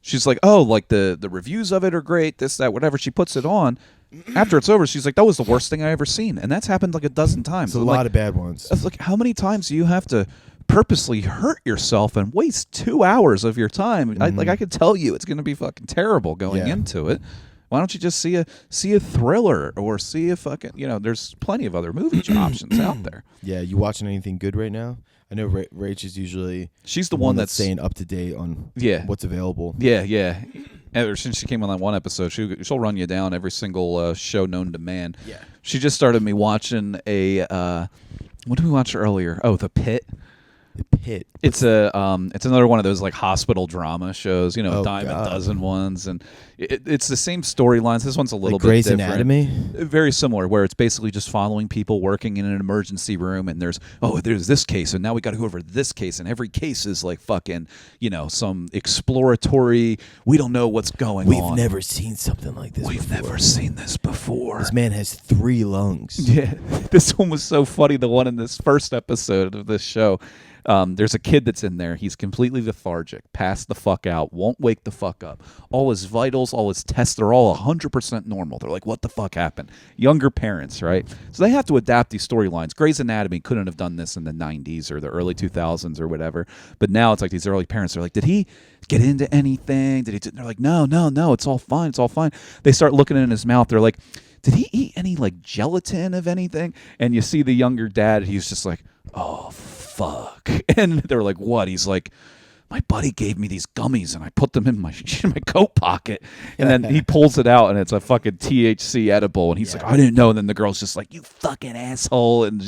she's like, oh, like the reviews of it are great, this, that, whatever. She puts it on. After it's over, she's like, that was the worst thing I ever seen. And that's happened like a dozen times. It's a lot of bad ones. It's like, how many times do you have to purposely hurt yourself and waste 2 hours of your time? I could tell you it's going to be fucking terrible going into it. Why don't you just see a thriller or see a fucking, you know, there's plenty of other movie options out there. Yeah, you watching anything good right now? I know Rach is usually she's the one that's staying up to date on what's available. Yeah. Ever since she came on that one episode, she'll run you down every single show known to man. Yeah. She just started me watching what did we watch earlier? Oh, The Pit. The Pit. It's another one of those like hospital drama shows, you know, dime a dozen ones, and it's the same storylines. This one's a little bit different. Grey's Anatomy? Very similar, where it's basically just following people working in an emergency room, and there's this case, and now we got to go over this case, and every case is like fucking, you know, some exploratory. We don't know what's going on. We've never seen something like this. We've never seen this before. This man has 3 lungs. Yeah, this one was so funny. The one in this first episode of this show. There's a kid that's in there. He's completely lethargic, passed the fuck out, won't wake the fuck up. All his vitals, all his tests, they're all 100% normal. They're like, what the fuck happened? Younger parents, right? So they have to adapt these storylines. Grey's Anatomy couldn't have done this in the 90s or the early 2000s or whatever. But now it's like these early parents are like, did he get into anything? They're like, no, it's all fine. It's all fine. They start looking in his mouth. They're like, did he eat any like gelatin of anything? And you see the younger dad. He's just like, oh, fuck. And they're like, what? He's like, my buddy gave me these gummies and I put them in my coat pocket. And then he pulls it out and it's a fucking THC edible. And he's like, I didn't know. And then the girl's just like, you fucking asshole. And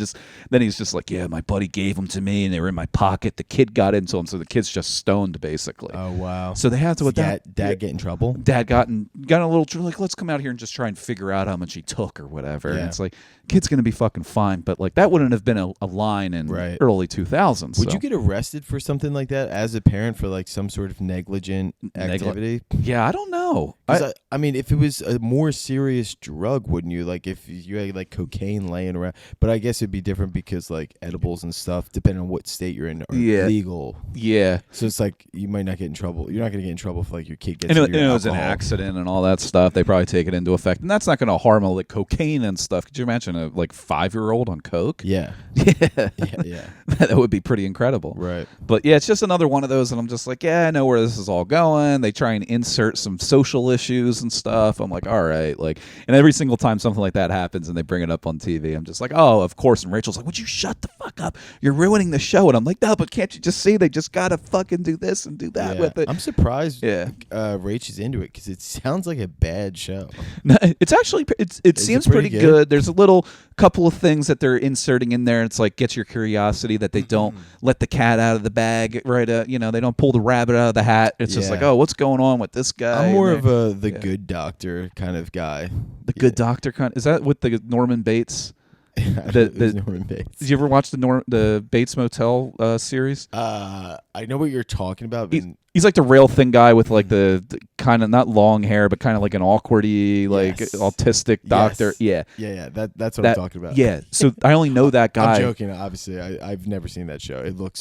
then he's just like, yeah, my buddy gave them to me and they were in my pocket. The kid got into them. So the kid's just stoned basically. Oh, wow. So they have to adapt. Dad get in trouble? Dad got in a little, like, let's come out here and just try and figure out how much he took or whatever. And it's like, kid's gonna be fucking fine. But like that wouldn't have been a line in early 2000s. Would you get arrested for something like that as a parent for like some sort of negligent activity? Yeah, I don't know. I mean, if it was a more serious drug, wouldn't you? Like if you had like cocaine laying around, but I guess it'd be different because like edibles and stuff, depending on what state you're in, are legal. Yeah. So it's like you might not get in trouble. You're not going to get in trouble if like your kid gets. And it was an accident and all that stuff. They probably take it into effect, and that's not going to harm like cocaine and stuff. Could you imagine a like 5-year-old on coke? Yeah. Yeah. That would be pretty incredible. Right. But yeah, it's just another one of those, and I'm just like, yeah, I know where this is all going. They try and insert some social issues and stuff. I'm like, all right, like, and every single time something like that happens and they bring it up on TV, I'm just like, oh, of course. And Rachel's like, would you shut the fuck up? You're ruining the show. And I'm like, no, but can't you just see they just gotta fucking do this and do that with it? I'm surprised. Rach is into it because it sounds like a bad show. No, it's actually it seems pretty good. There's a little couple of things that they're inserting in there. It's like gets your curiosity that they don't let the cat out of the bag, right? They don't pull the rabbit out of the hat. It's just like, oh, what's going on with this guy? I'm more of the good doctor kind of guy. The good doctor kind. Is that with the Norman Bates? Norman Bates. Did you ever watch the Bates Motel series? I know what you're talking about. He's like the rail thin guy with like the kind of not long hair, but kind of like an awkwardy, like autistic doctor. Yes. Yeah. That's what I'm talking about. Yeah. So I only know that guy. I'm joking. Obviously, I've never seen that show. It looks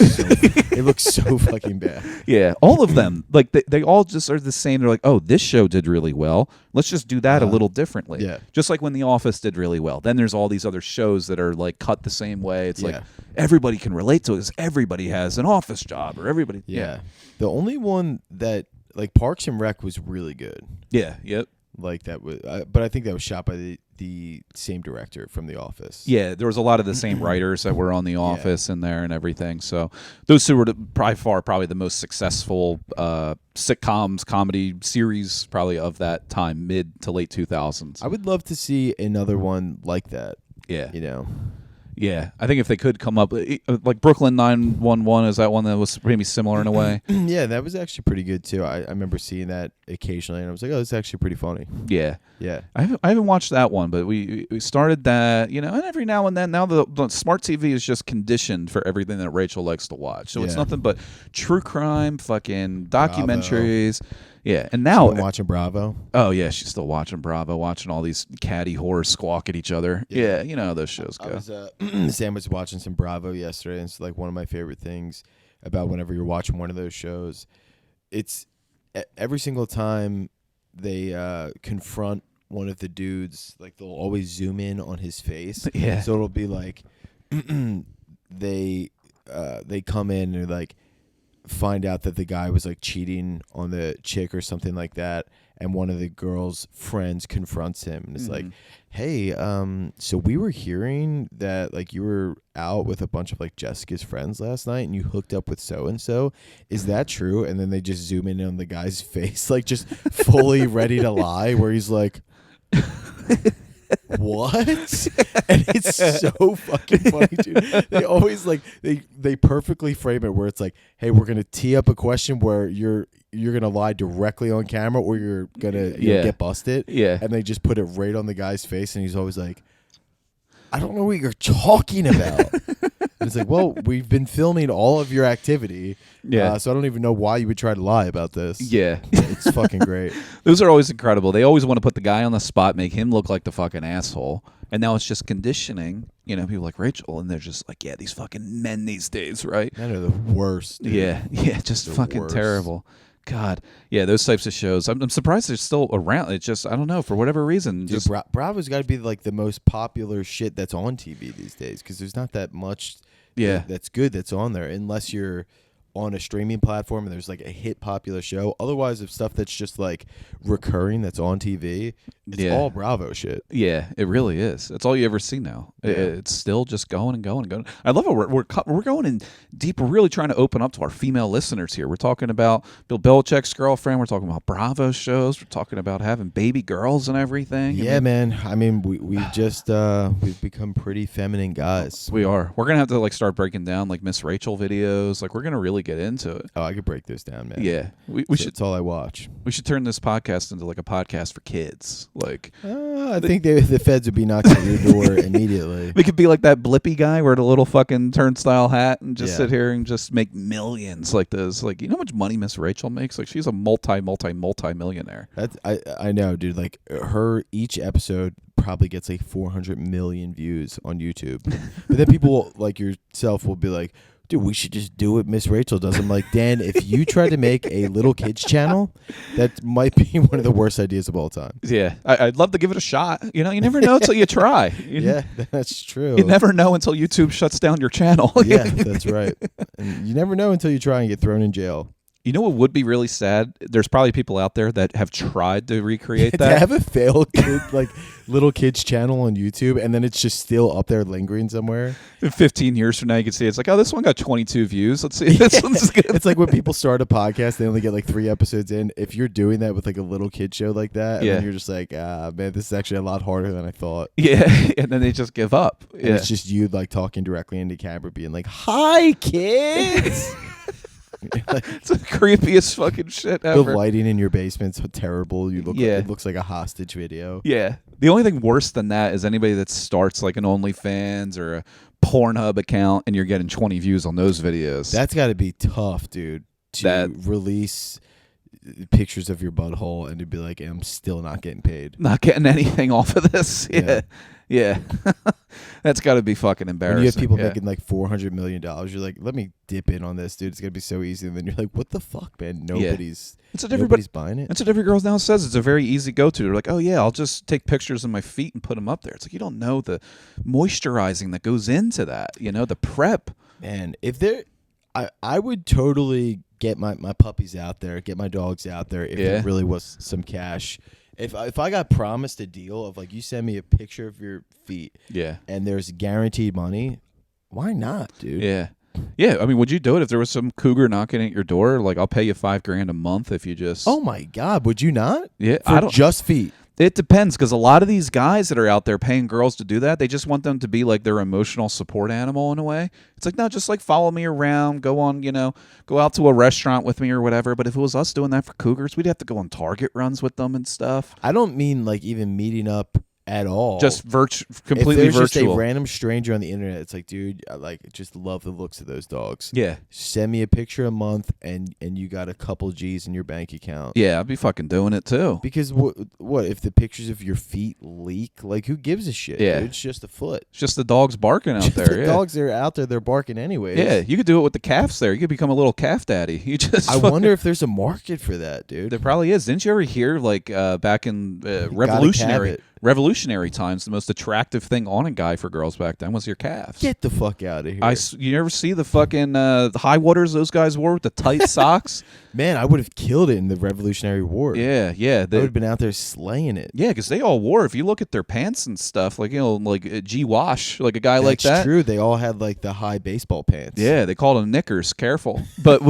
so fucking bad. Yeah, all of them. Like they all just are the same. They're like, oh, this show did really well. Let's just do that a little differently. Yeah. Just like when The Office did really well. Then there's all these other shows that are like cut the same way. It's like everybody can relate to it because everybody has an office job or everybody. Yeah. The only one that like Parks and Rec was really good. Yeah. Yep. Like that was, but I think that was shot by the same director from The Office. Yeah, there was a lot of the same writers that were on The Office in there and everything. So those two were probably the most successful sitcoms, comedy series probably of that time, mid to late 2000s. I would love to see another one like that. Yeah. Yeah, I think if they could come up like Brooklyn 911 is that one that was maybe similar in a way. Yeah, that was actually pretty good too. I remember seeing that occasionally, and I was like, oh, it's actually pretty funny. Yeah. I haven't watched that one, but we started that, and every now and then. Now the smart TV is just conditioned for everything that Rachel likes to watch, so it's nothing but true crime, fucking documentaries. Bravo. Yeah, and now watching Bravo. Oh yeah, she's still watching Bravo, watching all these catty whores squawk at each other. Yeah, you know how those shows go. Sam was watching some Bravo yesterday, and it's like one of my favorite things about whenever you're watching one of those shows. It's every single time they confront one of the dudes, like they'll always zoom in on his face. Yeah. So it'll be like they come in and like find out that the guy was like cheating on the chick or something like that, and one of the girl's friends confronts him and is like, hey, so we were hearing that like you were out with a bunch of like Jessica's friends last night and you hooked up with so and so, is that true? And then they just zoom in on the guy's face, like just fully ready to lie, where he's like, what? And it's so fucking funny, dude. They always like they perfectly frame it where it's like, hey, we're gonna tee up a question where you're gonna lie directly on camera or you're gonna get busted. Yeah. And they just put it right on the guy's face, and he's always like, I don't know what you're talking about. And it's like, well, we've been filming all of your activity. Yeah. So I don't even know why you would try to lie about this. Yeah. It's fucking great. Those are always incredible. They always want to put the guy on the spot, make him look like the fucking asshole. And now it's just conditioning, people like Rachel, and they're just like, yeah, these fucking men these days, right? Men are the worst. Dude. Yeah, just the fucking worst. Terrible. God, yeah, those types of shows. I'm surprised they're still around. It's just, I don't know, for whatever reason. Dude, Bravo's got to be like the most popular shit that's on TV these days, because there's not that much that's good that's on there, unless you're on a streaming platform and there's like a hit popular show. Otherwise, if stuff that's just like recurring that's on TV, it's all Bravo shit. Yeah, it really is. That's all you ever see now. Yeah. It's still just going and going and going. I love it. We're going in deep. We're really trying to open up to our female listeners here. We're talking about Bill Belichick's girlfriend. We're talking about Bravo shows. We're talking about having baby girls and everything. Yeah, man. I mean, we've become pretty feminine guys. We are. We're gonna have to like start breaking down like Miss Rachel videos. Like we're gonna really get into it. Oh, I could break those down, man. Yeah, we should. That's all I watch. We should turn this podcast into like a podcast for kids. Like, I think the feds would be knocking at your door immediately. We could be like that Blippy guy, wear the little fucking turnstile hat, and just sit here and just make millions like this. Like, you know how much money Miss Rachel makes? Like, she's a multi-millionaire. I know, dude. Like, her each episode probably gets like 400 million views on YouTube. But then people like yourself will be like, dude, we should just do what Miss Rachel does. I'm like, Dan, if you try to make a little kids channel, that might be one of the worst ideas of all time. Yeah, I'd love to give it a shot. You know, you never know until you try. Yeah, that's true. You never know until YouTube shuts down your channel. Yeah, that's right. And you never know until you try and get thrown in jail. You know what would be really sad? There's probably people out there that have tried to recreate that. To have a failed like little kids channel on YouTube, and then it's just still up there lingering somewhere. 15 years from now, you can see it's like, oh, this one got 22 views. Let's see. This one's good. It's like when people start a podcast, they only get like 3 episodes in. If you're doing that with like a little kid show like that, and then you're just like, man, this is actually a lot harder than I thought. Yeah, and then they just give up. And it's just you like talking directly into camera, being like, "Hi, kids." It's the creepiest fucking shit ever. The lighting in your basement's terrible. You look it looks like a hostage video. Yeah. The only thing worse than that is anybody that starts like an OnlyFans or a Pornhub account and you're getting 20 views on those videos. That's got to be tough, dude, to release pictures of your butthole and to be like, I'm still not getting paid. Not getting anything off of this. Yeah. That's got to be fucking embarrassing. When you have people making like $400 million, you're like, let me dip in on this, dude. It's going to be so easy. And then you're like, what the fuck, man? Nobody's buying it. That's what every girl now says. It's a very easy go-to. They're like, oh, yeah, I'll just take pictures of my feet and put them up there. It's like, you don't know the moisturizing that goes into that, you know, the prep. Man, I would totally get my puppies out there, get my dogs out there if there really was some cash. If I got promised a deal of like, you send me a picture of your feet, and there's guaranteed money, why not, dude? Yeah. I mean, would you do it if there was some cougar knocking at your door? Like, I'll pay you $5,000 a month if you just. Oh my God, would you not? Yeah, for just feet. It depends, because a lot of these guys that are out there paying girls to do that, they just want them to be like their emotional support animal in a way. It's like, no, just like follow me around, go out to a restaurant with me or whatever. But if it was us doing that for cougars, we'd have to go on Target runs with them and stuff. I don't mean like even meeting up at all. Just completely if there's virtual. Just a random stranger on the internet, it's like, dude, I just love the looks of those dogs. Yeah. Send me a picture a month, and you got a couple G's in your bank account. Yeah, I'd be fucking doing it too. Because what if the pictures of your feet leak? Like, who gives a shit? Yeah, dude? It's just a foot. It's just the dogs barking out there. The dogs are out there. They're barking anyways. Yeah, you could do it with the calves there. You could become a little calf daddy. I wonder if there's a market for that, dude. There probably is. Didn't you ever hear like back in revolutionary times, the most attractive thing on a guy for girls back then was your calves. Get the fuck out of here. You ever see the fucking the high waters those guys wore with the tight socks? Man, I would have killed it in the Revolutionary War. Yeah. I would have been out there slaying it. Yeah, because they all wore, if you look at their pants and stuff, like, like G. Wash, like a guy like that. That's true. They all had like the high baseball pants. Yeah, they called them knickers. Careful. But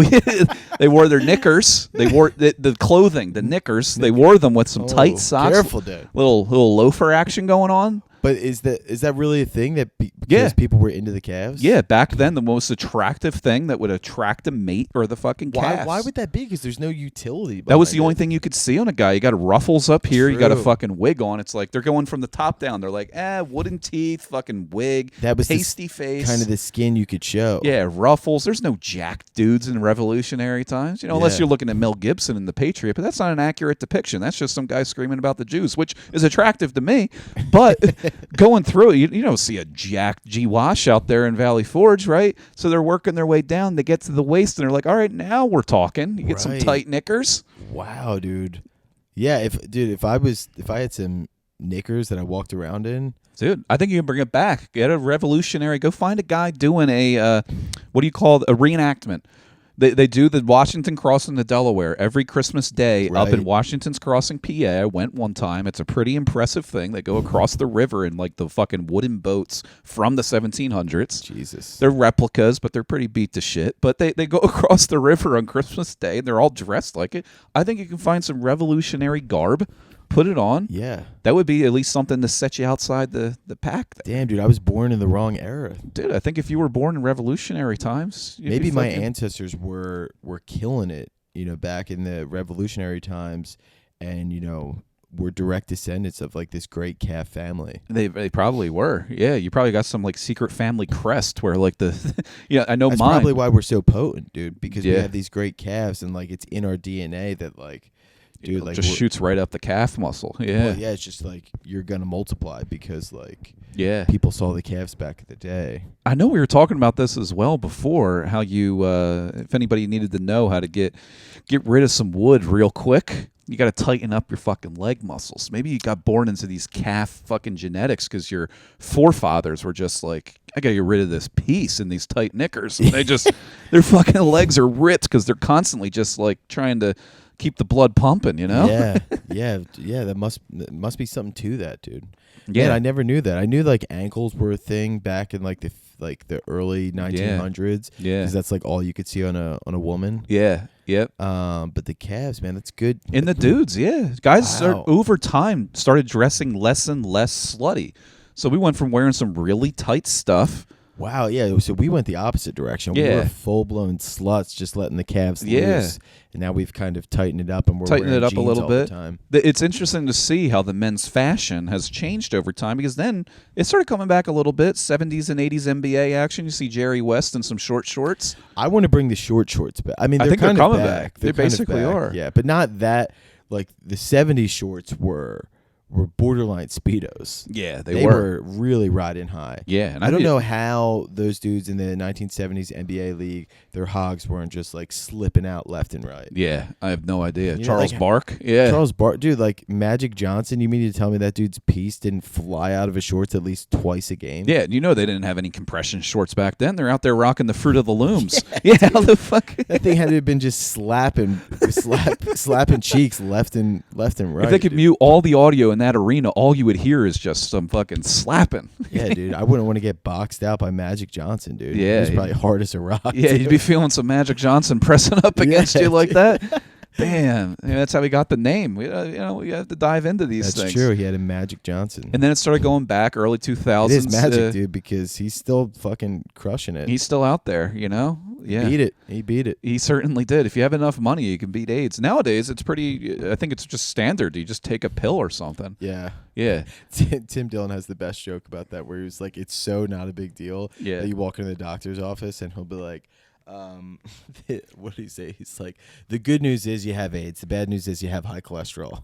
they wore their knickers. They wore the clothing, the knickers. They wore them with some tight socks. Careful, dude. Little loafer action going on. But is that really a thing that because people were into the calves? Yeah, back then the most attractive thing that would attract a mate or the fucking calves. Why would that be? Because there's no utility. That was the only thing you could see on a guy. You got ruffles up here. True. You got a fucking wig on. It's like they're going from the top down. They're like, wooden teeth, fucking wig, that was pasty face. Kind of the skin you could show. Yeah, ruffles. There's no jacked dudes in revolutionary times, unless you're looking at Mel Gibson in The Patriot. But that's not an accurate depiction. That's just some guy screaming about the Jews, which is attractive to me. But going through it, you don't see a jacked G. Wash out there in Valley Forge, right? So they're working their way down. They get to the waist, and they're like, all right, now we're talking. You get some tight knickers. Wow, dude. Yeah, if I had some knickers that I walked around in. Dude, I think you can bring it back. Get a revolutionary. Go find a guy doing a, what do you call it? A reenactment. They do the Washington Crossing to Delaware every Christmas Day up in Washington's Crossing, PA. I went one time. It's a pretty impressive thing. They go across the river in like the fucking wooden boats from the 1700s. Jesus. They're replicas, but they're pretty beat to shit. But they go across the river on Christmas Day, and they're all dressed like it. I think you can find some revolutionary garb Put it on. Yeah. That would be at least something to set you outside the pack. Damn, dude, I was born in the wrong era. Dude, I think if you were born in revolutionary times, maybe my ancestors were killing it, back in the revolutionary times, and were direct descendants of like this great calf family. They probably were. Yeah, you probably got some like secret family crest where like the I know that's mine. Probably why we're so potent, dude, because we have these great calves and like it's in our DNA that like dude, like just shoots right up the calf muscle. Yeah. Well, yeah, it's just like you're gonna multiply because like people saw the calves back in the day. I know we were talking about this as well before, how you if anybody needed to know how to get rid of some wood real quick, you got to tighten up your fucking leg muscles. Maybe you got born into these calf fucking genetics because your forefathers were just like, I got to get rid of this piece in these tight knickers. And their fucking legs are ripped because they're constantly just like trying to keep the blood pumping, Yeah. That must be something to that, dude. Yeah, man, I never knew that. I knew like ankles were a thing back in like the early 1900s. Yeah, because that's like all you could see on a woman. Yeah, yep. But the calves, man, that's good. And the dudes, guys over time started dressing less and less slutty. So we went from wearing some really tight stuff. Wow, yeah. So we went the opposite direction. We were full-blown sluts, just letting the calves loose. And now we've kind of tightened it up, and we're tightened it up a little bit. The time. It's interesting to see how the men's fashion has changed over time, because then it started coming back a little bit. 70s and 80s NBA action. You see Jerry West in some short shorts. I want to bring the short shorts back. I mean, I think they're coming back. They basically are. Yeah, but not that. Like the 70s shorts were borderline Speedos. Yeah, they were really riding high. Yeah, and I don't know how those dudes in the 1970s NBA league, their hogs weren't just like slipping out left and right. Yeah, I have no idea. Charles Bark? Yeah. Charles Bark. Dude, like Magic Johnson, you mean to tell me that dude's piece didn't fly out of his shorts at least twice a game? Yeah, they didn't have any compression shorts back then. They're out there rocking the Fruit of the Looms. How the fuck? That thing had to have been just slapping cheeks left and right. If they could mute all the audio in that arena, all you would hear is just some fucking slapping. Yeah, dude. I wouldn't want to get boxed out by Magic Johnson, dude. Yeah. He's probably hard as a rock. Yeah, you'd be feeling some Magic Johnson pressing up against you like that. Damn. That's how he got the name. We have to dive into these things. That's true. He had a Magic Johnson. And then it started going back early 2000s. It is Magic, dude, because he's still fucking crushing it. He's still out there, Yeah. He beat it. He certainly did. If you have enough money, you can beat AIDS. Nowadays, it's I think it's just standard. You just take a pill or something. Yeah. Yeah. Tim Dillon has the best joke about that, where he was like, it's so not a big deal that you walk into the doctor's office and he'll be like, what did he say? He's like, the good news is you have AIDS. The bad news is you have high cholesterol.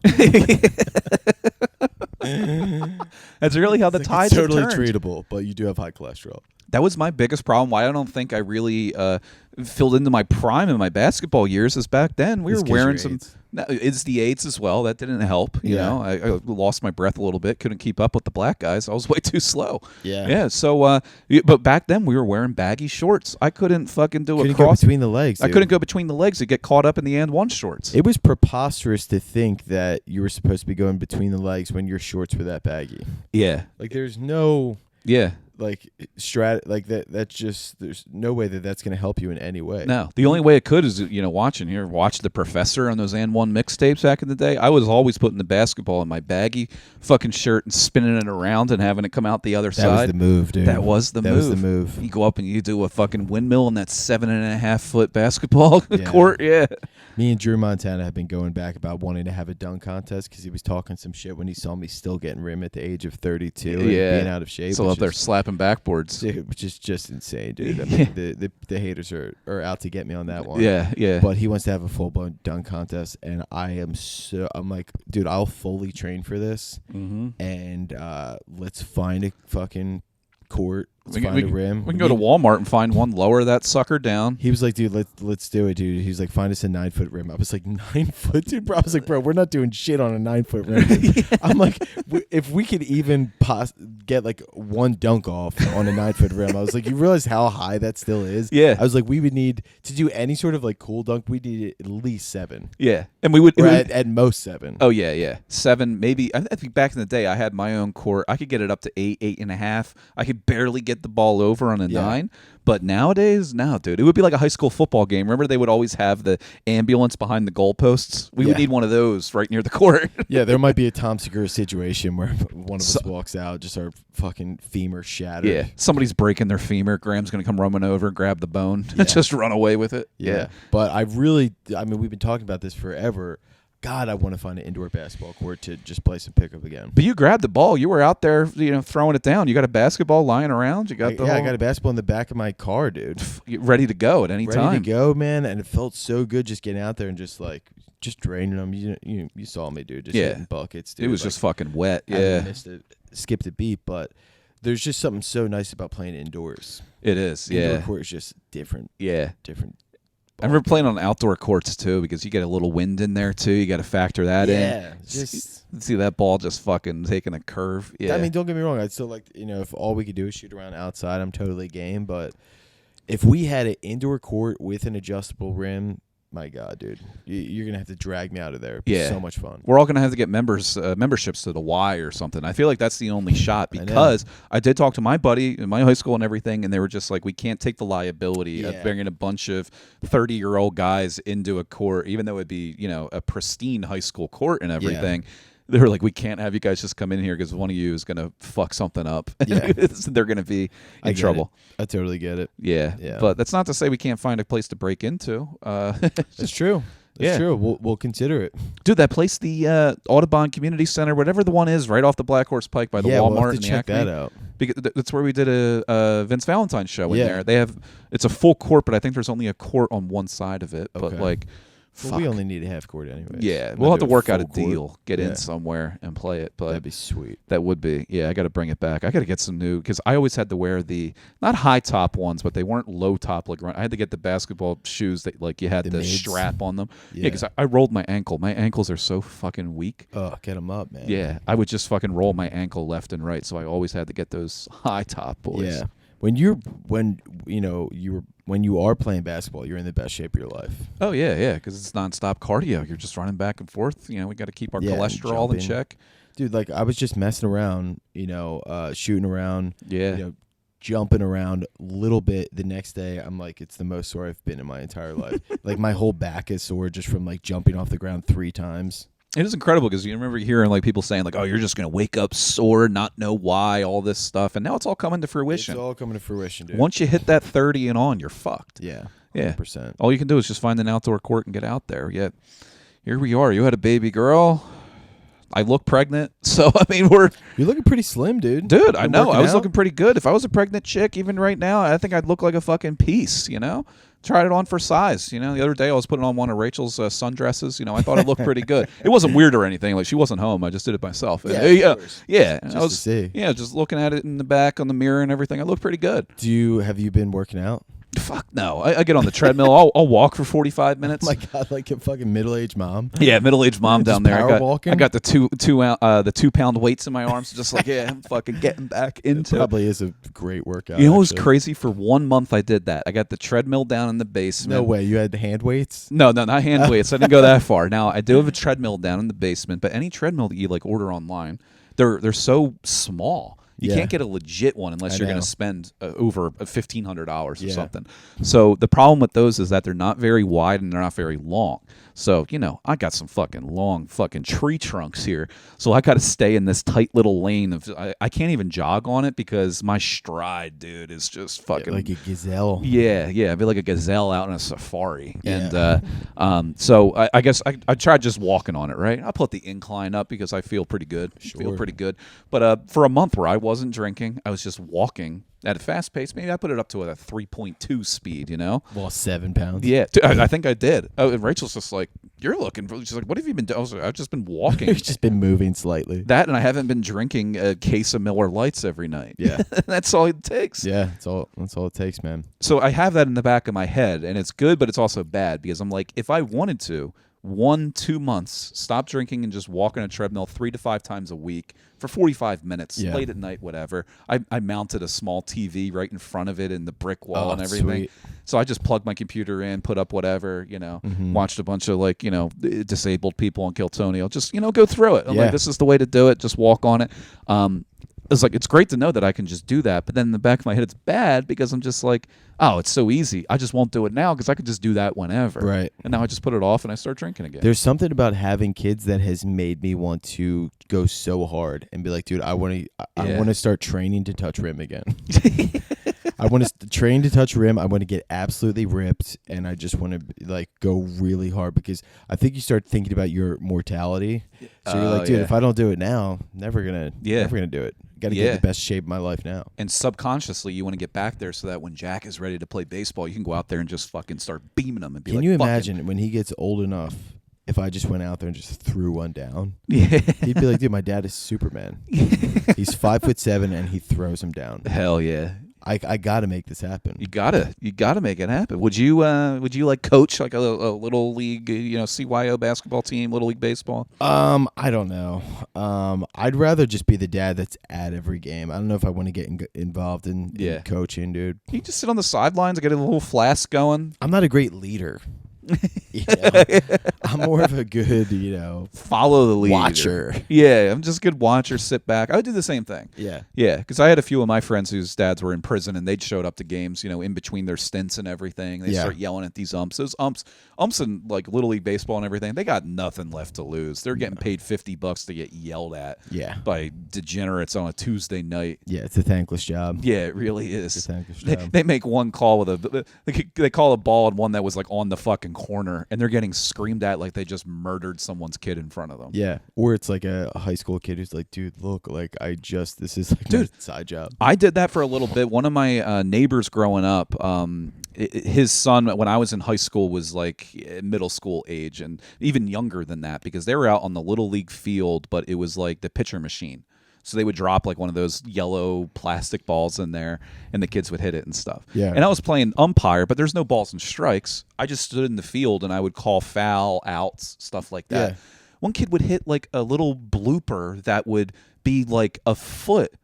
That's really how the tides have turned. Totally treatable, but you do have high cholesterol. That was my biggest problem. Why I don't think I really filled into my prime in my basketball years is back then we were wearing some. No, it's the AIDS as well. That didn't help. You know, I lost my breath a little bit. Couldn't keep up with the black guys. I was way too slow. Yeah. So, but back then we were wearing baggy shorts. I couldn't fucking do a cross between the legs. I couldn't go between the legs to get caught up in the and one shorts. It was preposterous to think that you were supposed to be going between the legs when your shorts were that baggy. Yeah. Like there's no. Yeah. Like that's just there's no way that's going to help you in any way. No, the only way it could is watch The Professor on those and one mixtapes back in the day. I was always putting the basketball in my baggy fucking shirt and spinning it around and having it come out the other side. That was the move, dude. That was the move. You go up and you do a fucking windmill in that 7.5 foot basketball court. Yeah. Me and Drew Montana have been going back about wanting to have a dunk contest because he was talking some shit when he saw me still getting rim at the age of 32 and being out of shape. Still up there slapping backboards. Dude, which is just insane, dude. I mean, the haters are out to get me on that one. Yeah. But he wants to have a full-blown dunk contest, and I'm like, dude, I'll fully train for this, and let's find a fucking court. Let's find a rim. We can go to Walmart and find one, lower that sucker down. He was like, dude, let's do it, dude. He was like, find us a 9 foot rim. I was like, 9 foot, dude, bro. I was like, bro, we're not doing shit on a 9 foot rim. I'm like, if we could even get like one dunk off on a 9 foot rim, I was like, you realize how high that still is? Yeah. I was like, we would need to do any sort of like cool dunk. We need at least 7. Yeah, and we would at most 7. Oh yeah, 7 maybe. I think back in the day, I had my own court. I could get it up to 8, 8.5. I could barely get get the ball over on a 9. But nowadays, no, dude. It would be like a high school football game. Remember, they would always have the ambulance behind the goalposts? We would need one of those right near the court. Yeah, there might be a Tom Segura situation where one of us walks out, just our fucking femur shattered. Yeah, somebody's breaking their femur. Graham's going to come running over, grab the bone, just run away with it. Yeah. But I mean, we've been talking about this forever. God, I want to find an indoor basketball court to just play some pickup again. But you grabbed the ball. You were out there, throwing it down. You got a basketball lying around. You got I got a basketball in the back of my car, dude. Ready to go at any time. Ready to go, man. And it felt so good just getting out there and just draining them. You saw me, dude. Just hitting buckets, dude. It was just fucking wet. Yeah. Skipped a beat, but there's just something so nice about playing indoors. It is. Indoor court is just different. Yeah. Different. I remember playing on outdoor courts too, because you get a little wind in there too. You got to factor that in. Yeah, just see that ball just fucking taking a curve. Yeah, I mean, don't get me wrong. I'd still like, if all we could do is shoot around outside, I'm totally game. But if we had an indoor court with an adjustable rim, my God, dude, you're gonna have to drag me out of there. It's so much fun. We're all gonna have to get memberships to the Y or something. I feel like that's the only shot, because I did talk to my buddy in my high school and everything, and they were just like, we can't take the liability of bringing a bunch of 30-year-old guys into a court, even though it'd be a pristine high school court and everything. They were like, we can't have you guys just come in here because one of you is going to fuck something up. Yeah. They're going to be in trouble. I totally get it. Yeah. But that's not to say we can't find a place to break into. That's true. That's true. We'll consider it. Dude, that place, the Audubon Community Center, whatever the one is, right off the Black Horse Pike by the Walmart. We'll have to and the check Acme. that out. Because that's where we did a Vince Valentine show in there. It's a full court, but I think there's only a court on one side of it. Okay. But well, we only need a half court anyway. Yeah, we'll have to work out a deal, get in somewhere and play it. But that'd be sweet. That would be. Yeah, I got to bring it back. I got to get some new, because I always had to wear the not high top ones, but they weren't low top. I had to get the basketball shoes that you had the strap on them. Yeah, because I rolled my ankle. My ankles are so fucking weak. Oh, get them up, man. Yeah, I would just fucking roll my ankle left and right, so I always had to get those high top boys. Yeah. When you are playing basketball, you're in the best shape of your life. Oh yeah, because it's nonstop cardio. You're just running back and forth. We got to keep our cholesterol in check. Dude, I was just messing around, shooting around, jumping around a little bit. The next day, I'm like, it's the most sore I've been in my entire life. My whole back is sore just from jumping off the ground 3 times. It is incredible, because you remember hearing people saying oh, you're just going to wake up sore, not know why, all this stuff. And now it's all coming to fruition. It's all coming to fruition, dude. Once you hit that 30 and on, you're fucked. Yeah, 100%. Yeah. All you can do is just find an outdoor court and get out there. Yet, here we are. You had a baby girl. I look pregnant. So, you're looking pretty slim, dude. Dude, I know. I was looking pretty good. If I was a pregnant chick, even right now, I think I'd look like a fucking piece, Tried it on for size. The other day I was putting on one of Rachel's sundresses. I thought it looked pretty good. It wasn't weird or anything. She wasn't home. I just did it myself. Yeah. Just to see. Yeah, just looking at it in the back on the mirror and everything. I look pretty good. Have you been working out? Fuck no. I get on the treadmill. I'll walk for 45 minutes. Oh my God, like a fucking middle-aged mom. Yeah, middle-aged mom down there. I got the 2-pound weights in my arms. Just I'm fucking getting back into it. Probably is a great workout. It was crazy. For 1 month I did that. I got the treadmill down in the basement. No way. You had the hand weights? No, not hand weights. I didn't go that far. Now, I do have a treadmill down in the basement, but any treadmill that you order online, they're so small. You can't get a legit one unless you're going to spend over $1,500 or something. So the problem with those is that they're not very wide and they're not very long. So, I got some fucking long fucking tree trunks here. So I got to stay in this tight little lane. I can't even jog on it because my stride, dude, is just fucking... like a gazelle. Yeah. I'd be like a gazelle out in a safari. Yeah. And so I guess I tried just walking on it, right? I put the incline up because I feel pretty good. Feel pretty good. But for a month where I wasn't drinking, I was just walking at a fast pace. Maybe I put it up to a 3.2 speed, Well, 7 pounds. Yeah, I think I did. Oh, and Rachel's just like, you're looking for... She's like, what have you been doing? I was like, I've just been walking. You've just been moving slightly. That, and I haven't been drinking a case of Miller Lights every night. Yeah. That's all it takes. Yeah, that's all it takes, man. So I have that in the back of my head, and it's good, but it's also bad, because I'm like, if I wanted to, 1-2 months, stop drinking and just walk on a treadmill 3 to 5 times a week for 45 minutes, late at night, whatever. I mounted a small TV right in front of it in the brick wall and everything. Sweet. So I just plugged my computer in, put up whatever, watched a bunch of disabled people on Kiltonio. Just, go through it. I'm like, this is the way to do it. Just walk on it. It's like, it's great to know that I can just do that, but then in the back of my head, it's bad because I'm just like, oh, it's so easy. I just won't do it now because I could just do that whenever. Right. And now I just put it off and I start drinking again. There's something about having kids that has made me want to go so hard and be like, dude, I want to start training to touch rim again. I want to train to touch rim. I want to get absolutely ripped, and I just want to like go really hard because I think you start thinking about your mortality. So you're like, dude, if I don't do it now, never gonna do it. Got to get in the best shape of my life now. And subconsciously, you want to get back there so that when Jack is ready to play baseball, you can go out there and just fucking start beaming him and be like, can you imagine when he gets old enough? If I just went out there and just threw one down, yeah, he'd be like, dude, my dad is Superman. He's 5'7" and he throws him down. Hell yeah. I gotta make this happen. You gotta make it happen. Would you like coach like a little league, CYO basketball team, little league baseball? I don't know. I'd rather just be the dad that's at every game. I don't know if I want to get involved in coaching, dude. You just sit on the sidelines and get a little flask going. I'm not a great leader. I'm more of a good, follow the lead watcher. Yeah, I'm just a good watcher. Sit back. I would do the same thing. Yeah, because I had a few of my friends whose dads were in prison, and they'd showed up to games, in between their stints and everything. They start yelling at these umps. Those umps in like little league baseball and everything, they got nothing left to lose. They're getting paid $50 to get yelled at. By degenerates on a Tuesday night. Yeah, it's a thankless job. Yeah, it really is. It's a thankless job. They make one call with they call a ball and one that was like on the fucking corner, and they're getting screamed at like they just murdered someone's kid in front of them. Yeah, or it's like a high school kid who's like, dude, look, like this is like my side job. I did that for a little bit. One of my neighbors growing up, his son, when I was in high school, was like middle school age and even younger than that, because they were out on the little league field, but it was like the pitcher machine. So they would drop like one of those yellow plastic balls in there, and the kids would hit it and stuff. Yeah. And I was playing umpire, but there's no balls and strikes. I just stood in the field and I would call foul, outs, stuff like that. Yeah. One kid would hit like a little blooper that would be like a foot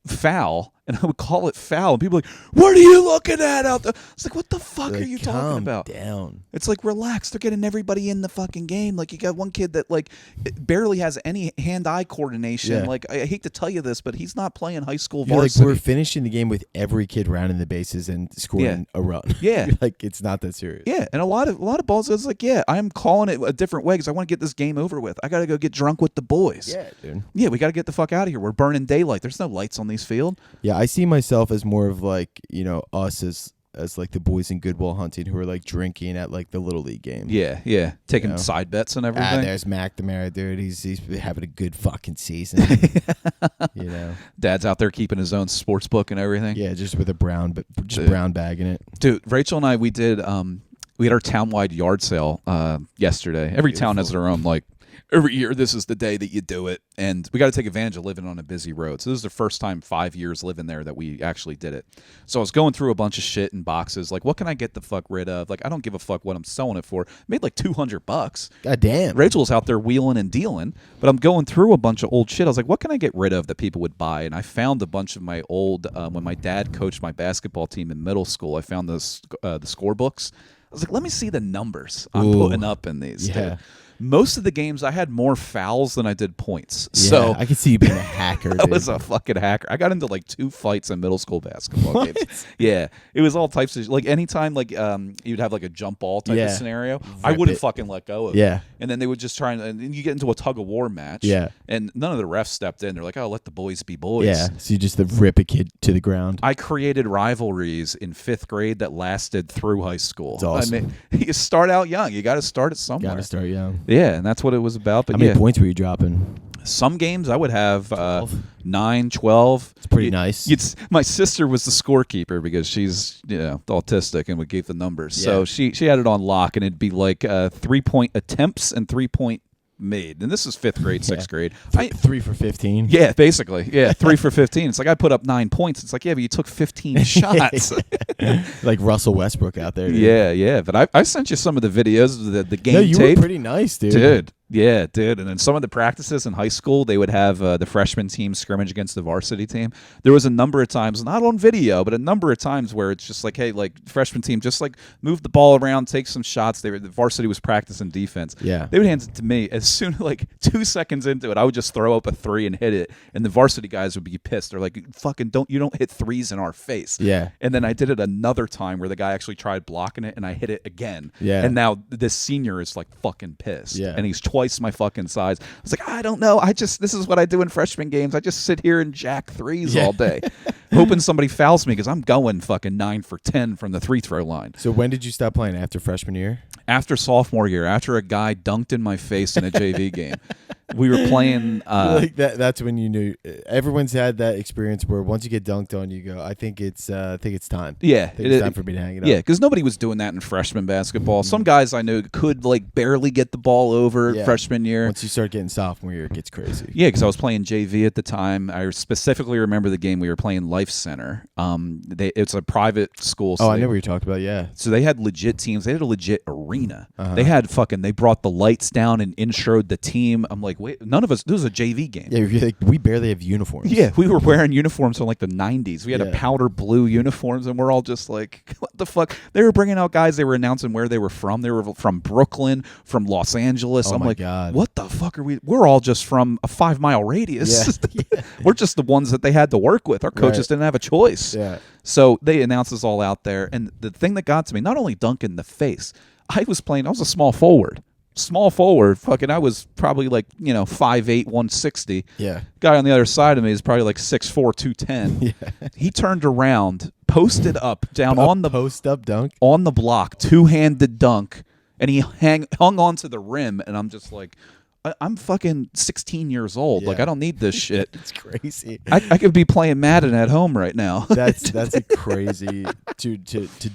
foul, and I would call it foul, and people were like, what are you looking at out there? It's like, what the fuck are you talking about? Down. It's like, relax. They're getting everybody in the fucking game. Like, you got one kid that like barely has any hand-eye coordination. Yeah. Like, I hate to tell you this, but he's not playing high school You're varsity. like, we're finishing the game with every kid rounding the bases and scoring a run. Yeah. Like, it's not that serious. Yeah, and a lot of balls, it's like, I'm calling it a different way because I want to get this game over with. I got to go get drunk with the boys. Yeah, dude. Yeah, we got to get the fuck out of here. We're burning daylight. There's no lights on these field. Yeah, I see myself as more of like, us as like the boys in Goodwill Hunting who are like drinking at like the little league game. Yeah. Taking side bets and everything. There's McNamara, dude. He's having a good fucking season. Dad's out there keeping his own sports book and everything. Yeah, just with a brown bag in it. Dude, Rachel and I, we had our town-wide yard sale yesterday. Every town has their own, like, every year this is the day that you do it, and we got to take advantage of living on a busy road. So this is the first time 5 years living there that we actually did it. So I was going through a bunch of shit in boxes, like, what can I get the fuck rid of? Like, I don't give a fuck what I'm selling it for. Made like $200. God damn. Rachel's out there wheeling and dealing, but I'm going through a bunch of old shit. I was like, what can I get rid of that people would buy? And I found a bunch of my old, when my dad coached my basketball team in middle school, I found the score books. I was like, let me see the numbers I'm putting up in these. Yeah. Dude. Most of the games, I had more fouls than I did points. Yeah, so I could see you being a hacker. I was a fucking hacker. I got into like 2 fights in middle school basketball games. Yeah, it was all types of like anytime like you'd have like a jump ball type of scenario. I wouldn't fucking let go of it. And then they would just try and you get into a tug of war match. Yeah, and none of the refs stepped in. They're like, oh, let the boys be boys. Yeah, so you just rip a kid to the ground. I created rivalries in 5th grade that lasted through high school. It's awesome. I mean, you start out young. You got to start it somewhere. Got to start young. Yeah, and that's what it was about. But how many points were you dropping? Some games I would have 9, 12. It's pretty nice. My sister was the scorekeeper because she's autistic and would give the numbers. So she had it on lock, and it'd be like 3-point attempts and 3-point made. And this is 5th grade, 6th grade. 3 for 15. Yeah, basically. Yeah, 3 for 15. It's like I put up 9 points. It's like, yeah, but you took 15 shots. Like Russell Westbrook out there. Dude. Yeah. But I sent you some of the videos of the game tape. No, you were pretty nice, dude. Dude, Yeah, dude. And then some of the practices in high school, they would have the freshman team scrimmage against the varsity team. There was a number of times, not on video, but a number of times where it's just like, hey, like freshman team, just like move the ball around, take some shots. The varsity was practicing defense. Yeah. They would hand it to me. As soon like 2 seconds into it, I would just throw up a three and hit it. And the varsity guys would be pissed. They're like, fucking you don't hit threes in our face. Yeah. And then I did it another time where the guy actually tried blocking it and I hit it again. Yeah. And now this senior is like fucking pissed. Yeah. And he's twice my fucking size. I was like, I don't know. This is what I do in freshman games. I just sit here and jack threes all day, hoping somebody fouls me because I'm going fucking 9 for 10 from the free throw line. So when did you stop playing? After freshman year? After sophomore year, after a guy dunked in my face in a JV game. We were playing. Like that's when you knew. Everyone's had that experience where once you get dunked on, you go, I think it's time. Yeah, it's time for me to hang it up. Yeah, because nobody was doing that in freshman basketball. Some guys I knew could like barely get the ball over freshman year. Once you start getting sophomore year, it gets crazy. Yeah, because I was playing JV at the time. I specifically remember the game we were playing Life Center. It's a private school. So I know what you're talking about. Yeah. So they had legit teams. They had a legit arena. They had they brought the lights down and introed the team. I'm like, wait, none of us. This was a JV game. Yeah, like, we barely have uniforms. Yeah, we were wearing uniforms from like the 90s. We had a powder blue uniforms, and we're all just like, what the fuck? They were bringing out guys. They were announcing where they were from. They were from Brooklyn, from Los Angeles. I'm like, God. What the fuck are we? We're all just from a 5-mile radius. Yeah. We're just the ones that they had to work with. Our coaches didn't have a choice. Yeah. So they announced us all out there. And the thing that got to me, not only dunk in the face, I was a small forward. Fucking, I was probably like, 5'8", 160. Yeah. Guy on the other side of me is probably like 6'4", 210. Yeah. He turned around, posted up, down on the post-up dunk? On the block, two-handed dunk, and he hung onto the rim, and I'm just like, I'm fucking 16 years old. Yeah. Like, I don't need this shit. It's crazy. I could be playing Madden at home right now. That's a crazy to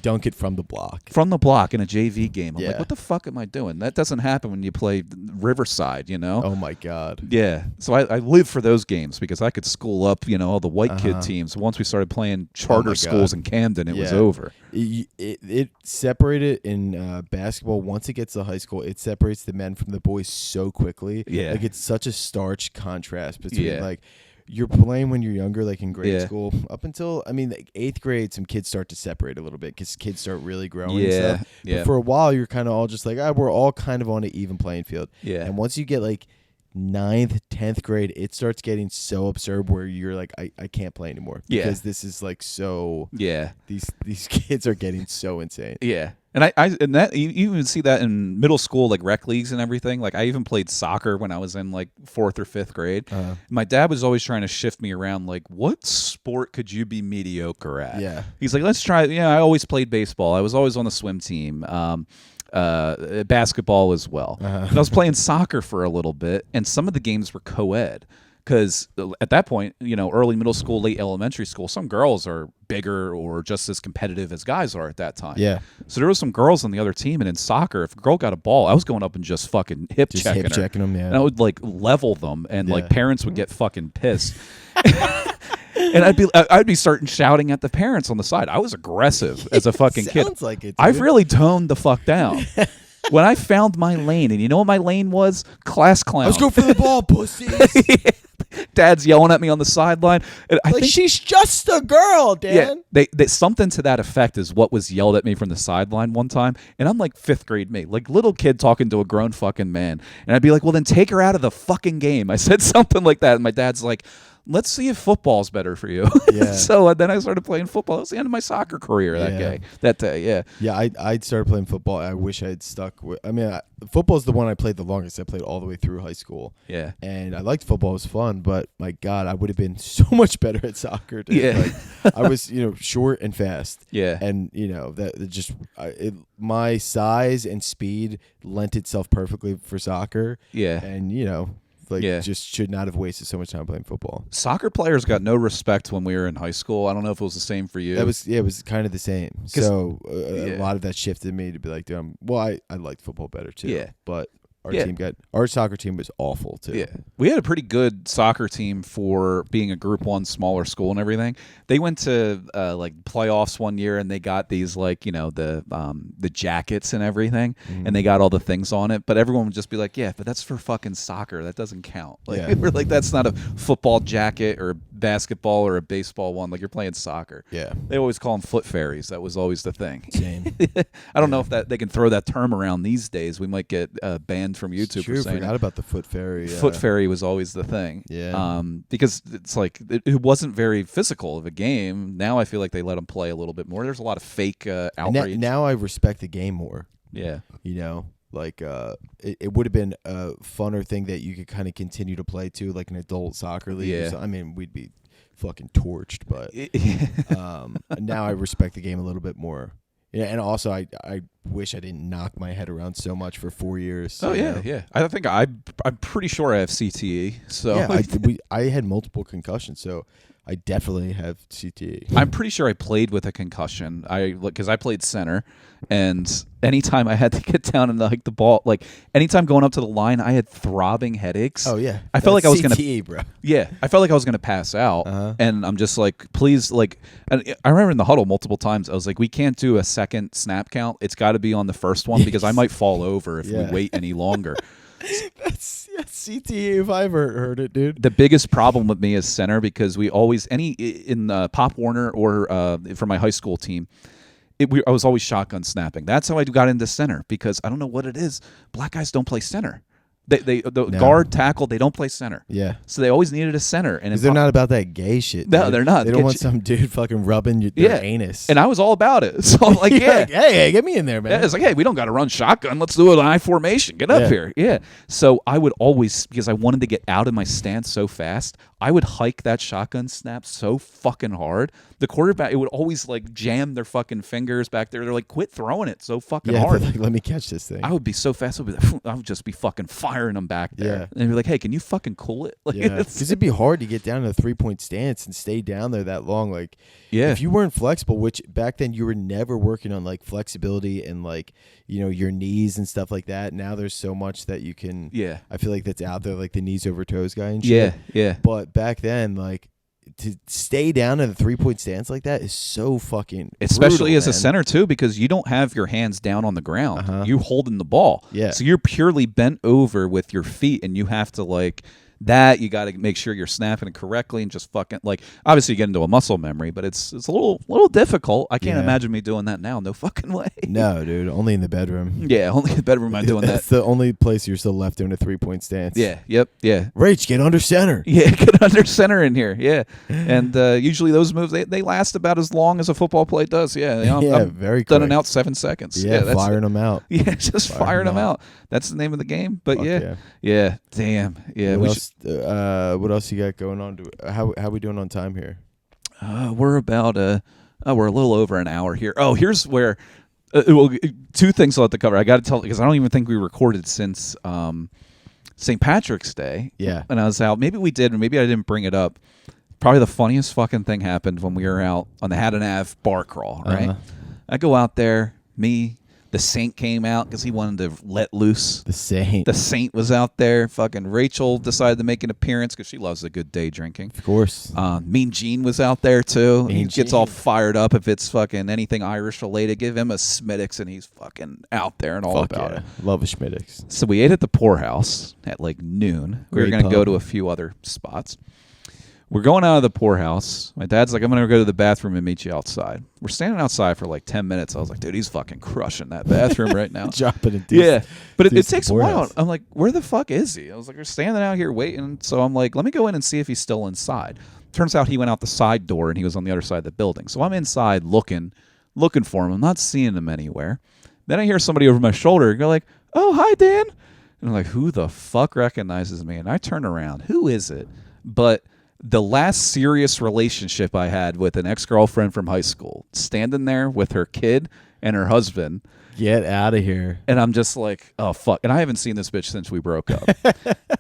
dunk it from the block. From the block in a JV game. I'm Yeah. like, what the fuck am I doing? That doesn't happen when you play Riverside, Oh my God. Yeah. So I live for those games because I could school up, all the white kid teams. Once we started playing charter schools in Camden, it was over. It separated in basketball. Once it gets to high school, it separates the men from the boys so quickly. Yeah. Like it's such a stark contrast between like you're playing when you're younger, like in grade school, up until like 8th grade, some kids start to separate a little bit because kids start really growing and stuff. But for a while, you're kind of all just like, we're all kind of on an even playing field. Yeah. And once you get like 9th, 10th grade, it starts getting so absurd where you're like, I can't play anymore because this is like so. Yeah. These kids are getting so insane. Yeah. And and that you even see that in middle school, like rec leagues and everything. Like I even played soccer when I was in like 4th or 5th grade. My dad was always trying to shift me around. Like, what sport could you be mediocre at? Yeah. He's like, let's try. I always played baseball. I was always on the swim team. Basketball as well. And I was playing soccer for a little bit, and some of the games were co-ed. Because at that point, early middle school, late elementary school, some girls are bigger or just as competitive as guys are at that time. Yeah. So there was some girls on the other team, and in soccer, if a girl got a ball, I was going up and just fucking hip checking them, yeah. And I would like level them, and like parents would get fucking pissed. And I'd be starting shouting at the parents on the side. I was aggressive as a fucking kid. Sounds like it, dude. I've really toned the fuck down. When I found my lane, and you know what my lane was? Class clown. Let's go for the ball, pussies. Dad's yelling at me on the sideline. I think she's just a girl, Dan. Yeah, they something to that effect is what was yelled at me from the sideline one time. And I'm like 5th grade me, like little kid talking to a grown fucking man. And I'd be like, well, then take her out of the fucking game. I said something like that. And my dad's like, let's see if football's better for you. Yeah. So then I started playing football. That was the end of my soccer career that day. Yeah. Yeah, I started playing football. I wish I had stuck with. Football is the one I played the longest. I played all the way through high school. Yeah. And I liked football. It was fun, but my God, I would have been so much better at soccer. Dude. Yeah. Like, I was, short and fast. Yeah. And my size and speed lent itself perfectly for soccer. Yeah. And just should not have wasted so much time playing football. Soccer players got no respect when we were in high school. I don't know if it was the same for you. It was kind of the same. So a lot of that shifted me to be like, dude, I liked football better too. Yeah. But our team got. Our soccer team was awful too. Yeah, we had a pretty good soccer team for being a Group 1 smaller school and everything. They went to like playoffs one year, and they got these like the jackets and everything, and they got all the things on it. But everyone would just be like, "Yeah, but that's for fucking soccer. That doesn't count." Like we're like, "That's not a football jacket or a basketball or a baseball one. Like you're playing soccer." Yeah, they always call them foot fairies. That was always the thing. Same. I don't know if that they can throw that term around these days. We might get banned from YouTube for saying forgot about the foot fairy. Foot fairy was always the thing. Yeah. Because it's like it wasn't very physical of a game. Now I feel like they let them play a little bit more. There's a lot of fake outrage. Now I respect the game more. Yeah. Like it would have been a funner thing that you could kind of continue to play too, like an adult soccer league. Yeah. I mean, we'd be fucking torched, but now I respect the game a little bit more. Yeah, and also I wish I didn't knock my head around so much for 4 years. Oh yeah. I think I'm pretty sure I have CTE. So yeah, I had multiple concussions, so I definitely have CTE. I'm pretty sure I played with a concussion. Because I played center, and anytime I had to get down and like the ball, like anytime going up to the line, I had throbbing headaches. Oh yeah, I felt like I was gonna CTE, bro. Yeah, I felt like I was gonna pass out, and I'm just like, please, like, and I remember in the huddle multiple times, I was like, we can't do a second snap count. It's got to be on the first one because I might fall over if we wait any longer. That's CTE if I ever heard it, dude. The biggest problem with me is center because we always in Pop Warner or for my high school team, I was always shotgun snapping. That's how I got into center because I don't know what it is. Black guys don't play center. Guard, tackle, they don't play center. Yeah. So they always needed a center. And they're not about that gay shit. No, dude. they're not. They don't want some dude fucking rubbing their anus. And I was all about it. So I'm like, yeah. Hey, get me in there, man. Yeah, it's like, hey, we don't got to run shotgun. Let's do an I formation. Get up here. Yeah. So I would always, because I wanted to get out of my stance so fast, I would hike that shotgun snap so fucking hard. The quarterback, it would always like jam their fucking fingers back there. They're like, quit throwing it so fucking hard. Like, let me catch this thing. I would be so fast. I would just be fucking firing them back there. Yeah. And they'd be like, hey, can you fucking cool it? Like, because it'd be hard to get down to a 3-point stance and stay down there that long. Like, if you weren't flexible, which back then you were never working on like flexibility and like, your knees and stuff like that. Now there's so much that you can. Yeah. I feel like that's out there, like the knees over toes guy and shit. Yeah. But back then, like, to stay down in a 3-point stance like that is so fucking especially brutal, as a man. center too, because you don't have your hands down on the ground. You're holding the ball. Yeah. So you're purely bent over with your feet, and you have to like that. You got to make sure you're snapping it correctly and just fucking like. Obviously, you get into a muscle memory, but it's a little difficult. I can't imagine me doing that now. No fucking way. No, dude. Only in the bedroom. Yeah, only in the bedroom. I'm doing that. That's the only place you're still left doing a 3-point stance. Yeah. Yep. Yeah. Rach, get under center. Yeah, get under center in here. Yeah, and usually those moves they last about as long as a football play does. Yeah. I'm very done quick. and out 7 seconds. Yeah, that's firing them out. Yeah, just firing them out. That's the name of the game. But Fuck yeah. Damn. Yeah. What else you got going on? How we doing on time here? We're about we're a little over an hour here. Oh, here's where two things I'll have to cover. I got to tell because I don't even think we recorded since St. Patrick's Day. Yeah, and I was out. Maybe we did, and maybe I didn't bring it up. Probably the funniest fucking thing happened when we were out on the Haddon Ave bar crawl. Right, I go out there. The Saint came out because he wanted to let loose. The Saint was out there. Fucking Rachel decided to make an appearance because she loves a good day drinking. Of course. Mean Gene was out there too. He gets Gene. all fired up if it's fucking anything Irish related. Give him a Schmiddix and he's fucking out there and all about it. Love a Schmiddix. So we ate at the Poorhouse at like noon. We were going to go to a few other spots. We're going out of the Poorhouse. My dad's like, I'm going to go to the bathroom and meet you outside. We're standing outside for like 10 minutes. I was like, dude, he's fucking crushing that bathroom right now. Dropping it. Yeah. But it takes a while. I'm like, where the fuck is he? I was like, we're standing out here waiting. So I'm like, let me go in and see if he's still inside. Turns out he went out the side door and he was on the other side of the building. So I'm inside looking for him. I'm not seeing him anywhere. Then I hear somebody over my shoulder go like, oh, hi, Dan. And I'm like, who the fuck recognizes me? And I turn around. Who is it? But the last serious relationship I had with an ex-girlfriend from high school, standing there with her kid and her husband. Get out of here. And I'm just like, oh, fuck. And I haven't seen this bitch since we broke up.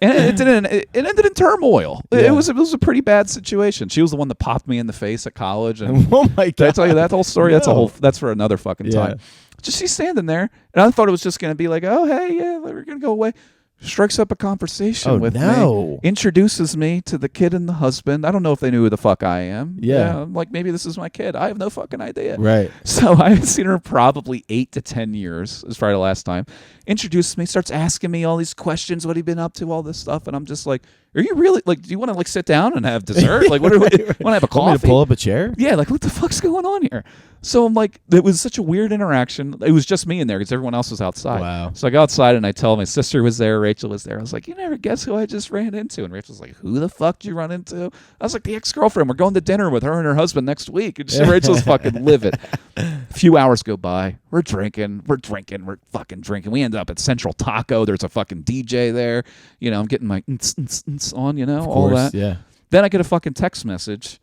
And it ended in turmoil. Yeah. It was a pretty bad situation. She was the one that popped me in the face at college. And oh, my God. Did I tell you that whole story? No. That's for another fucking time. Just she's standing there, and I thought it was just going to be like, oh, hey, yeah, we're going to go away. Strikes up a conversation with me, introduces me to the kid and the husband. I don't know if they knew who the fuck I am. Yeah. I'm like, maybe this is my kid. I have no fucking idea. Right. So I haven't seen her probably 8 to 10 years. Is probably the last time. Introduces me, starts asking me all these questions, what he been up to, all this stuff, and I'm just like, are you really, like, do you want to, like, sit down and have dessert? Like, what do you want to have a coffee? Want me to pull up a chair? Yeah, like, what the fuck's going on here? So I'm like, it was such a weird interaction. It was just me in there because everyone else was outside. Wow. So I go outside and I tell my sister was there, Rachel was there. I was like, you never guess who I just ran into? And Rachel's like, who the fuck did you run into? I was like, the ex-girlfriend. We're going to dinner with her and her husband next week. And Rachel's fucking livid. A few hours go by. We're drinking, we're fucking drinking. We end up at Central Taco. There's a fucking DJ there. You know, I'm getting my on, you know, all that. Yeah. Then I get a fucking text message.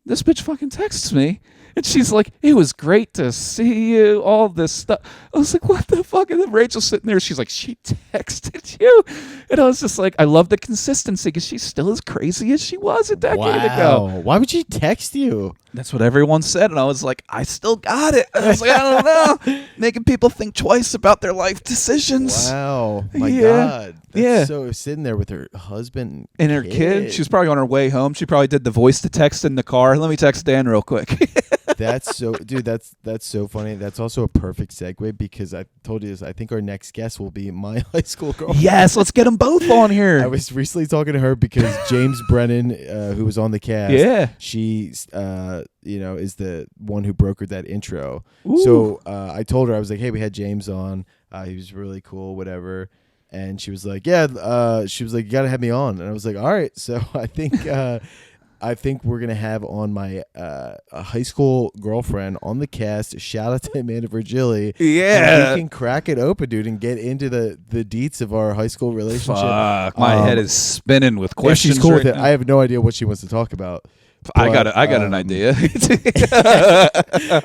This bitch fucking texts me. And she's like, it was great to see you, all this stuff. I was like, what the fuck? And then Rachel's sitting there. She's like, she texted you? And I was just like, I love the consistency because she's still as crazy as she was a decade ago. Why would she text you? That's what everyone said. And I was like, I still got it. I was like, I don't know. Making people think twice about their life decisions. Wow. My God. That's so sitting there with her husband and her kid. She was probably on her way home. She probably did the voice to text in the car. Let me text Dan real quick. That's so, dude. That's so funny. That's also a perfect segue because I told you this. I think our next guest will be my high school girlfriend. Yes, let's get them both on here. I was recently talking to her because James Brennan, who was on the cast, she, you know, is the one who brokered that intro. Ooh. So I told her, I was like, hey, we had James on. He was really cool, whatever. And she was like, yeah. She was like, you gotta have me on. And I was like, all right. So I think we're gonna have on my a high school girlfriend on the cast. Shout out to Amanda Virgili. Yeah, we can crack it open, dude, and get into the deets of our high school relationship. Fuck, my head is spinning with questions. If she's cool with it. I have no idea what she wants to talk about. But, I got an idea.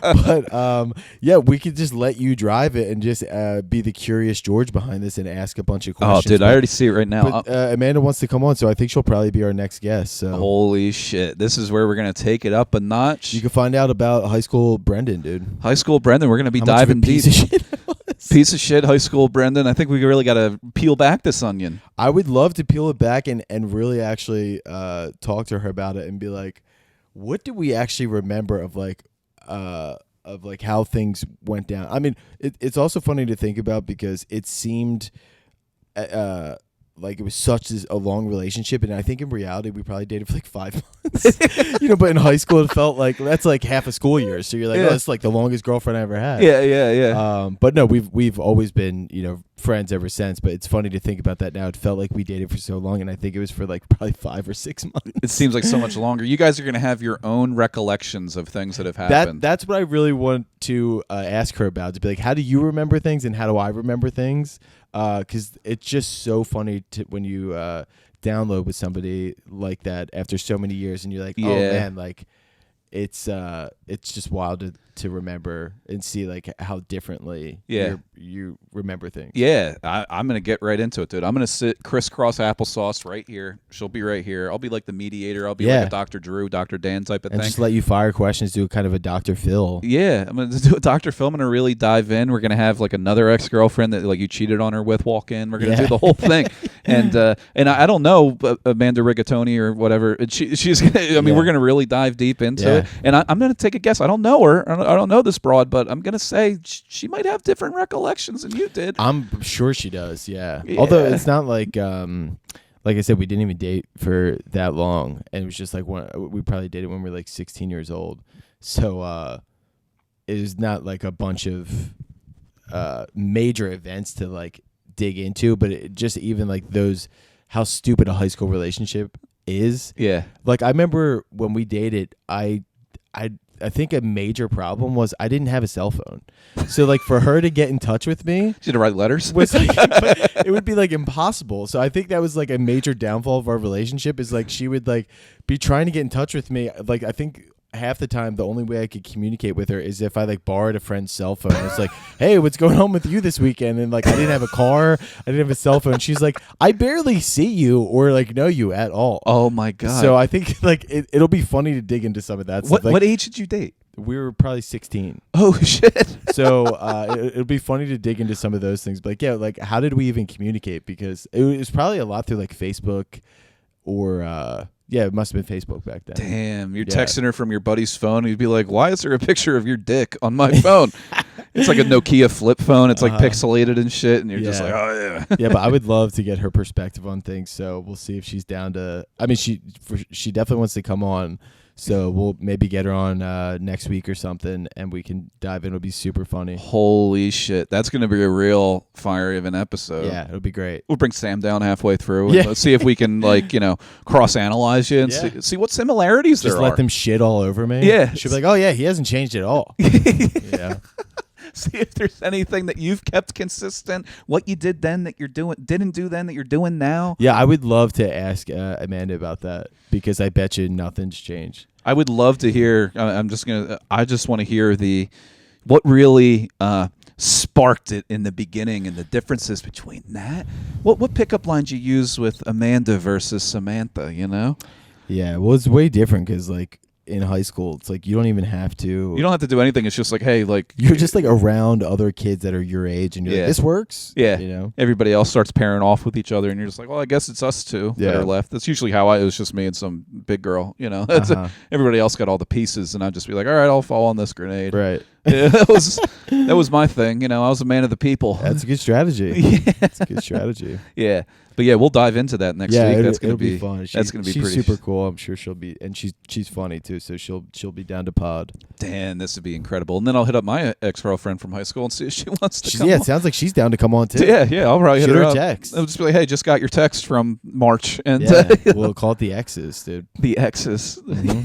But yeah, we could just let you drive it and just be the curious George behind this and ask a bunch of questions. Oh, dude, I already see it right now. But Amanda wants to come on, so I think she'll probably be our next guest. So holy shit, this is where we're gonna take it up a notch. You can find out about high school Brendan, dude. High school Brendan, we're gonna be diving deep. Piece of shit, high school Brendan. I think we really got to peel back this onion. I would love to peel it back and really actually talk to her about it and be like, what do we actually remember of how things went down? I mean, it's also funny to think about because it seemed like it was such a long relationship, and I think in reality we probably dated for like 5 months. You know, but in high school it felt like that's like half a school year. So you're like, oh, that's like the longest girlfriend I ever had. Yeah. But no, we've always been, you know, friends ever since. But it's funny to think about that now. It felt like we dated for so long, and I think it was for like probably 5 or 6 months. It seems like so much longer. You guys are gonna have your own recollections of things that have happened. That's what I really want to ask her about. To be like, how do you remember things, and how do I remember things? Because it's just so funny when you download with somebody like that after so many years, and you're like, oh man, like it's just wild to remember and see like how differently you remember things. Yeah, I'm gonna get right into it, dude. I'm gonna sit crisscross applesauce right here. She'll be right here. I'll be like the mediator. I'll be like a Dr. Drew, Dr. Dan type of thing. Just let you fire questions, do kind of a Dr. Phil. Yeah, I'm gonna do a Dr. Phil. I'm gonna really dive in. We're gonna have like another ex-girlfriend that like you cheated on her with walk in. We're gonna do the whole thing. And I don't know Amanda Rigatoni or whatever. She's gonna, I mean, we're gonna really dive deep into it. And I'm gonna take a guess. I don't know her. I don't know this broad, but I'm gonna say she might have different recollections than you did. I'm sure she does. Yeah. Although it's not like I said, we didn't even date for that long, and it was just like we probably dated when we were like 16 years old. So it was not like a bunch of major events to like dig into, but it just even like those, how stupid a high school relationship is. Yeah. Like I remember when we dated, I think a major problem was I didn't have a cell phone. So like for her to get in touch with me, she had to write letters. Was like, it would be like impossible. So I think that was like a major downfall of our relationship, is like she would like be trying to get in touch with me. Like I think half the time the only way I could communicate with her is if I like borrowed a friend's cell phone. It's like, hey, what's going on with you this weekend? And like I didn't have a car, I didn't have a cell phone. She's like, I barely see you or like know you at all. Oh my god. So I think like it'll be funny to dig into some of that stuff. What age did you date? We were probably 16. Oh shit! So it'll be funny to dig into some of those things. But like, yeah, like how did we even communicate? Because it was probably a lot through like Facebook or it must have been Facebook back then. Damn, you're texting her from your buddy's phone. And you'd be like, "Why is there a picture of your dick on my phone?" It's like a Nokia flip phone. It's like pixelated and shit, and you're just like, "Oh yeah." Yeah, but I would love to get her perspective on things. So we'll see if she's down to. I mean, she definitely wants to come on. So we'll maybe get her on next week or something, and we can dive in. It'll be super funny. Holy shit. That's going to be a real fiery of an episode. Yeah, it'll be great. We'll bring Sam down halfway through. And let's see if we can, like, cross-analyze you and see what similarities there are. Just let them shit all over me. Yeah. She'll be like, oh, yeah, he hasn't changed at all. Yeah. See if there's anything that you've kept consistent, what you did then that you're didn't do then that you're doing now. Yeah, I would love to ask Amanda about that because I bet you nothing's changed. I would love to hear. I just want to hear what really sparked it in the beginning and the differences between that. What pickup lines you use with Amanda versus Samantha? Yeah, well, it's way different because like. In high school, it's like you don't even have to. You don't have to do anything. It's just like, hey, like you're just like around other kids that are your age, and you're like, this works. Yeah, everybody else starts pairing off with each other, and you're just like, well, I guess it's us two that are left. That's usually how it was just me and some big girl. Everybody else got all the pieces, and I'd just be like, all right, I'll fall on this grenade. Right. Yeah, that was my thing. I was a man of the people. That's a good strategy. That's a good strategy. Yeah. But yeah, we'll dive into that next week. That's gonna be fun. That's gonna be she's pretty super cool. I'm sure she'll be, and she's funny too. So she'll be down to pod. Dan, this would be incredible. And then I'll hit up my ex-girlfriend from high school and see if she wants to. Come on. It sounds like she's down to come on too. Yeah. I'll probably hit her up. Text. I'll just be like, hey, just got your text from March, and we'll call it the X's, dude. The X's. Mm-hmm.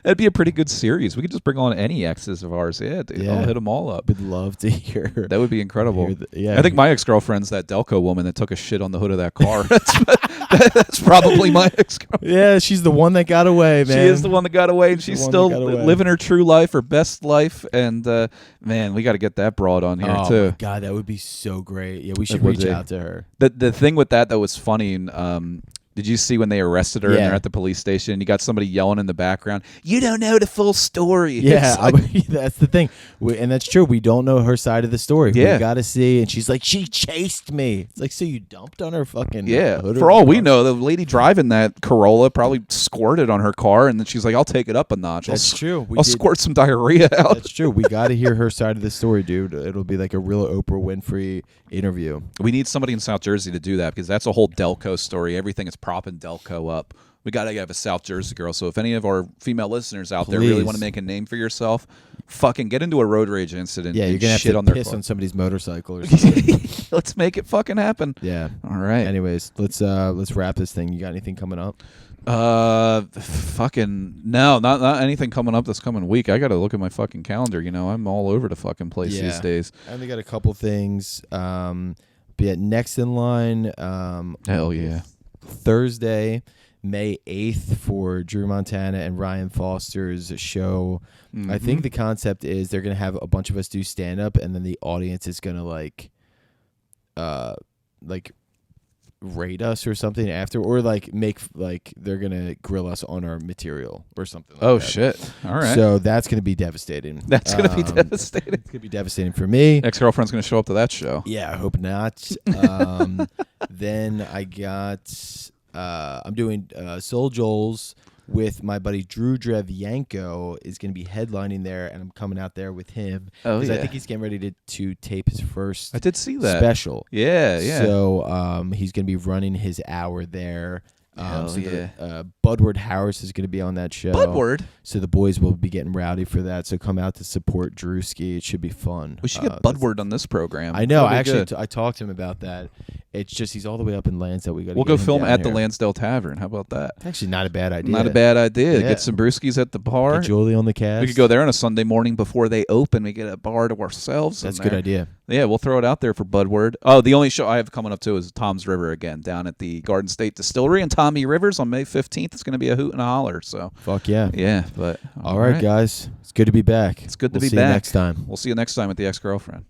That'd be a pretty good series. We could just bring on any exes of ours. Yeah, dude. I'll hit them all up. Would love to hear. That would be incredible. I think my ex-girlfriend's that Delco woman that took a shit on the hood of that car. That's probably my ex-girlfriend. Yeah, she's the one that got away, man. She is the one that got away, and she's still living her true life, her best life. And, man, we got to get that broad on here, too. Oh, my God, that would be so great. Yeah, we should reach out to her. The thing with that was funny, did you see when they arrested her and they're at the police station and you got somebody yelling in the background, you don't know the full story? Yeah, that's the thing. And that's true. We don't know her side of the story. Yeah. We got to see. And she's like, she chased me. It's like, so you dumped on her fucking hood? For all we know, the lady driving that Corolla probably squirted on her car and then she's like, I'll take it up a notch. That's true. I'll squirt some diarrhea out. That's true. We got to hear her side of the story, dude. It'll be like a real Oprah Winfrey interview. We need somebody in South Jersey to do that because that's a whole Delco story. Everything is propping Delco up. We got to have a South Jersey girl. So if any of our female listeners out there really want to make a name for yourself, fucking get into a road rage incident. Yeah, you're gonna have to piss on somebody's motorcycle or something. Let's make it fucking happen. Yeah. All right. Anyways, let's wrap this thing. You got anything coming up? Fucking no, not anything coming up this coming week. I got to look at my fucking calendar. I'm all over the fucking place these days. I only got a couple things. Be at Next in Line. Hell yeah. Thursday, May 8th for Drew Montana and Ryan Foster's show. Mm-hmm. I think the concept is they're going to have a bunch of us do stand-up, and then the audience is going to, like rate us or something after, or, they're going to grill us on our material or something like that. Oh, shit. All right. So that's going to be devastating. That's going to be devastating. It's going to be devastating for me. Ex-girlfriend's going to show up to that show. Yeah, I hope not. Then I got... I'm doing Soul Joel's with my buddy Drew Drevyanko is going to be headlining there, and I'm coming out there with him. Oh, yeah. I think he's getting ready to tape his first I did see that. special. Yeah. So he's going to be running his hour there. Budward Harris is going to be on that show. Budward? So the boys will be getting rowdy for that. So come out to support Drewski. It should be fun. We should get Budward on this program. I know. I talked to him about that. It's just he's all the way up in Lansdale. We'll go film at the Lansdale Tavern. How about that? Actually, not a bad idea. Not a bad idea. Yeah. Get some brewskis at the bar. Get Julie on the cast. We could go there on a Sunday morning before they open. We get a bar to ourselves. That's a good idea. Yeah, we'll throw it out there for Budward. Oh, the only show I have coming up too is Tom's River again down at the Garden State Distillery and Tommy Rivers on May 15th. It's going to be a hoot and a holler. So fuck yeah. Yeah, but all right, guys. It's good to be back. It's good to be back. See you next time. We'll see you next time with the ex-girlfriend.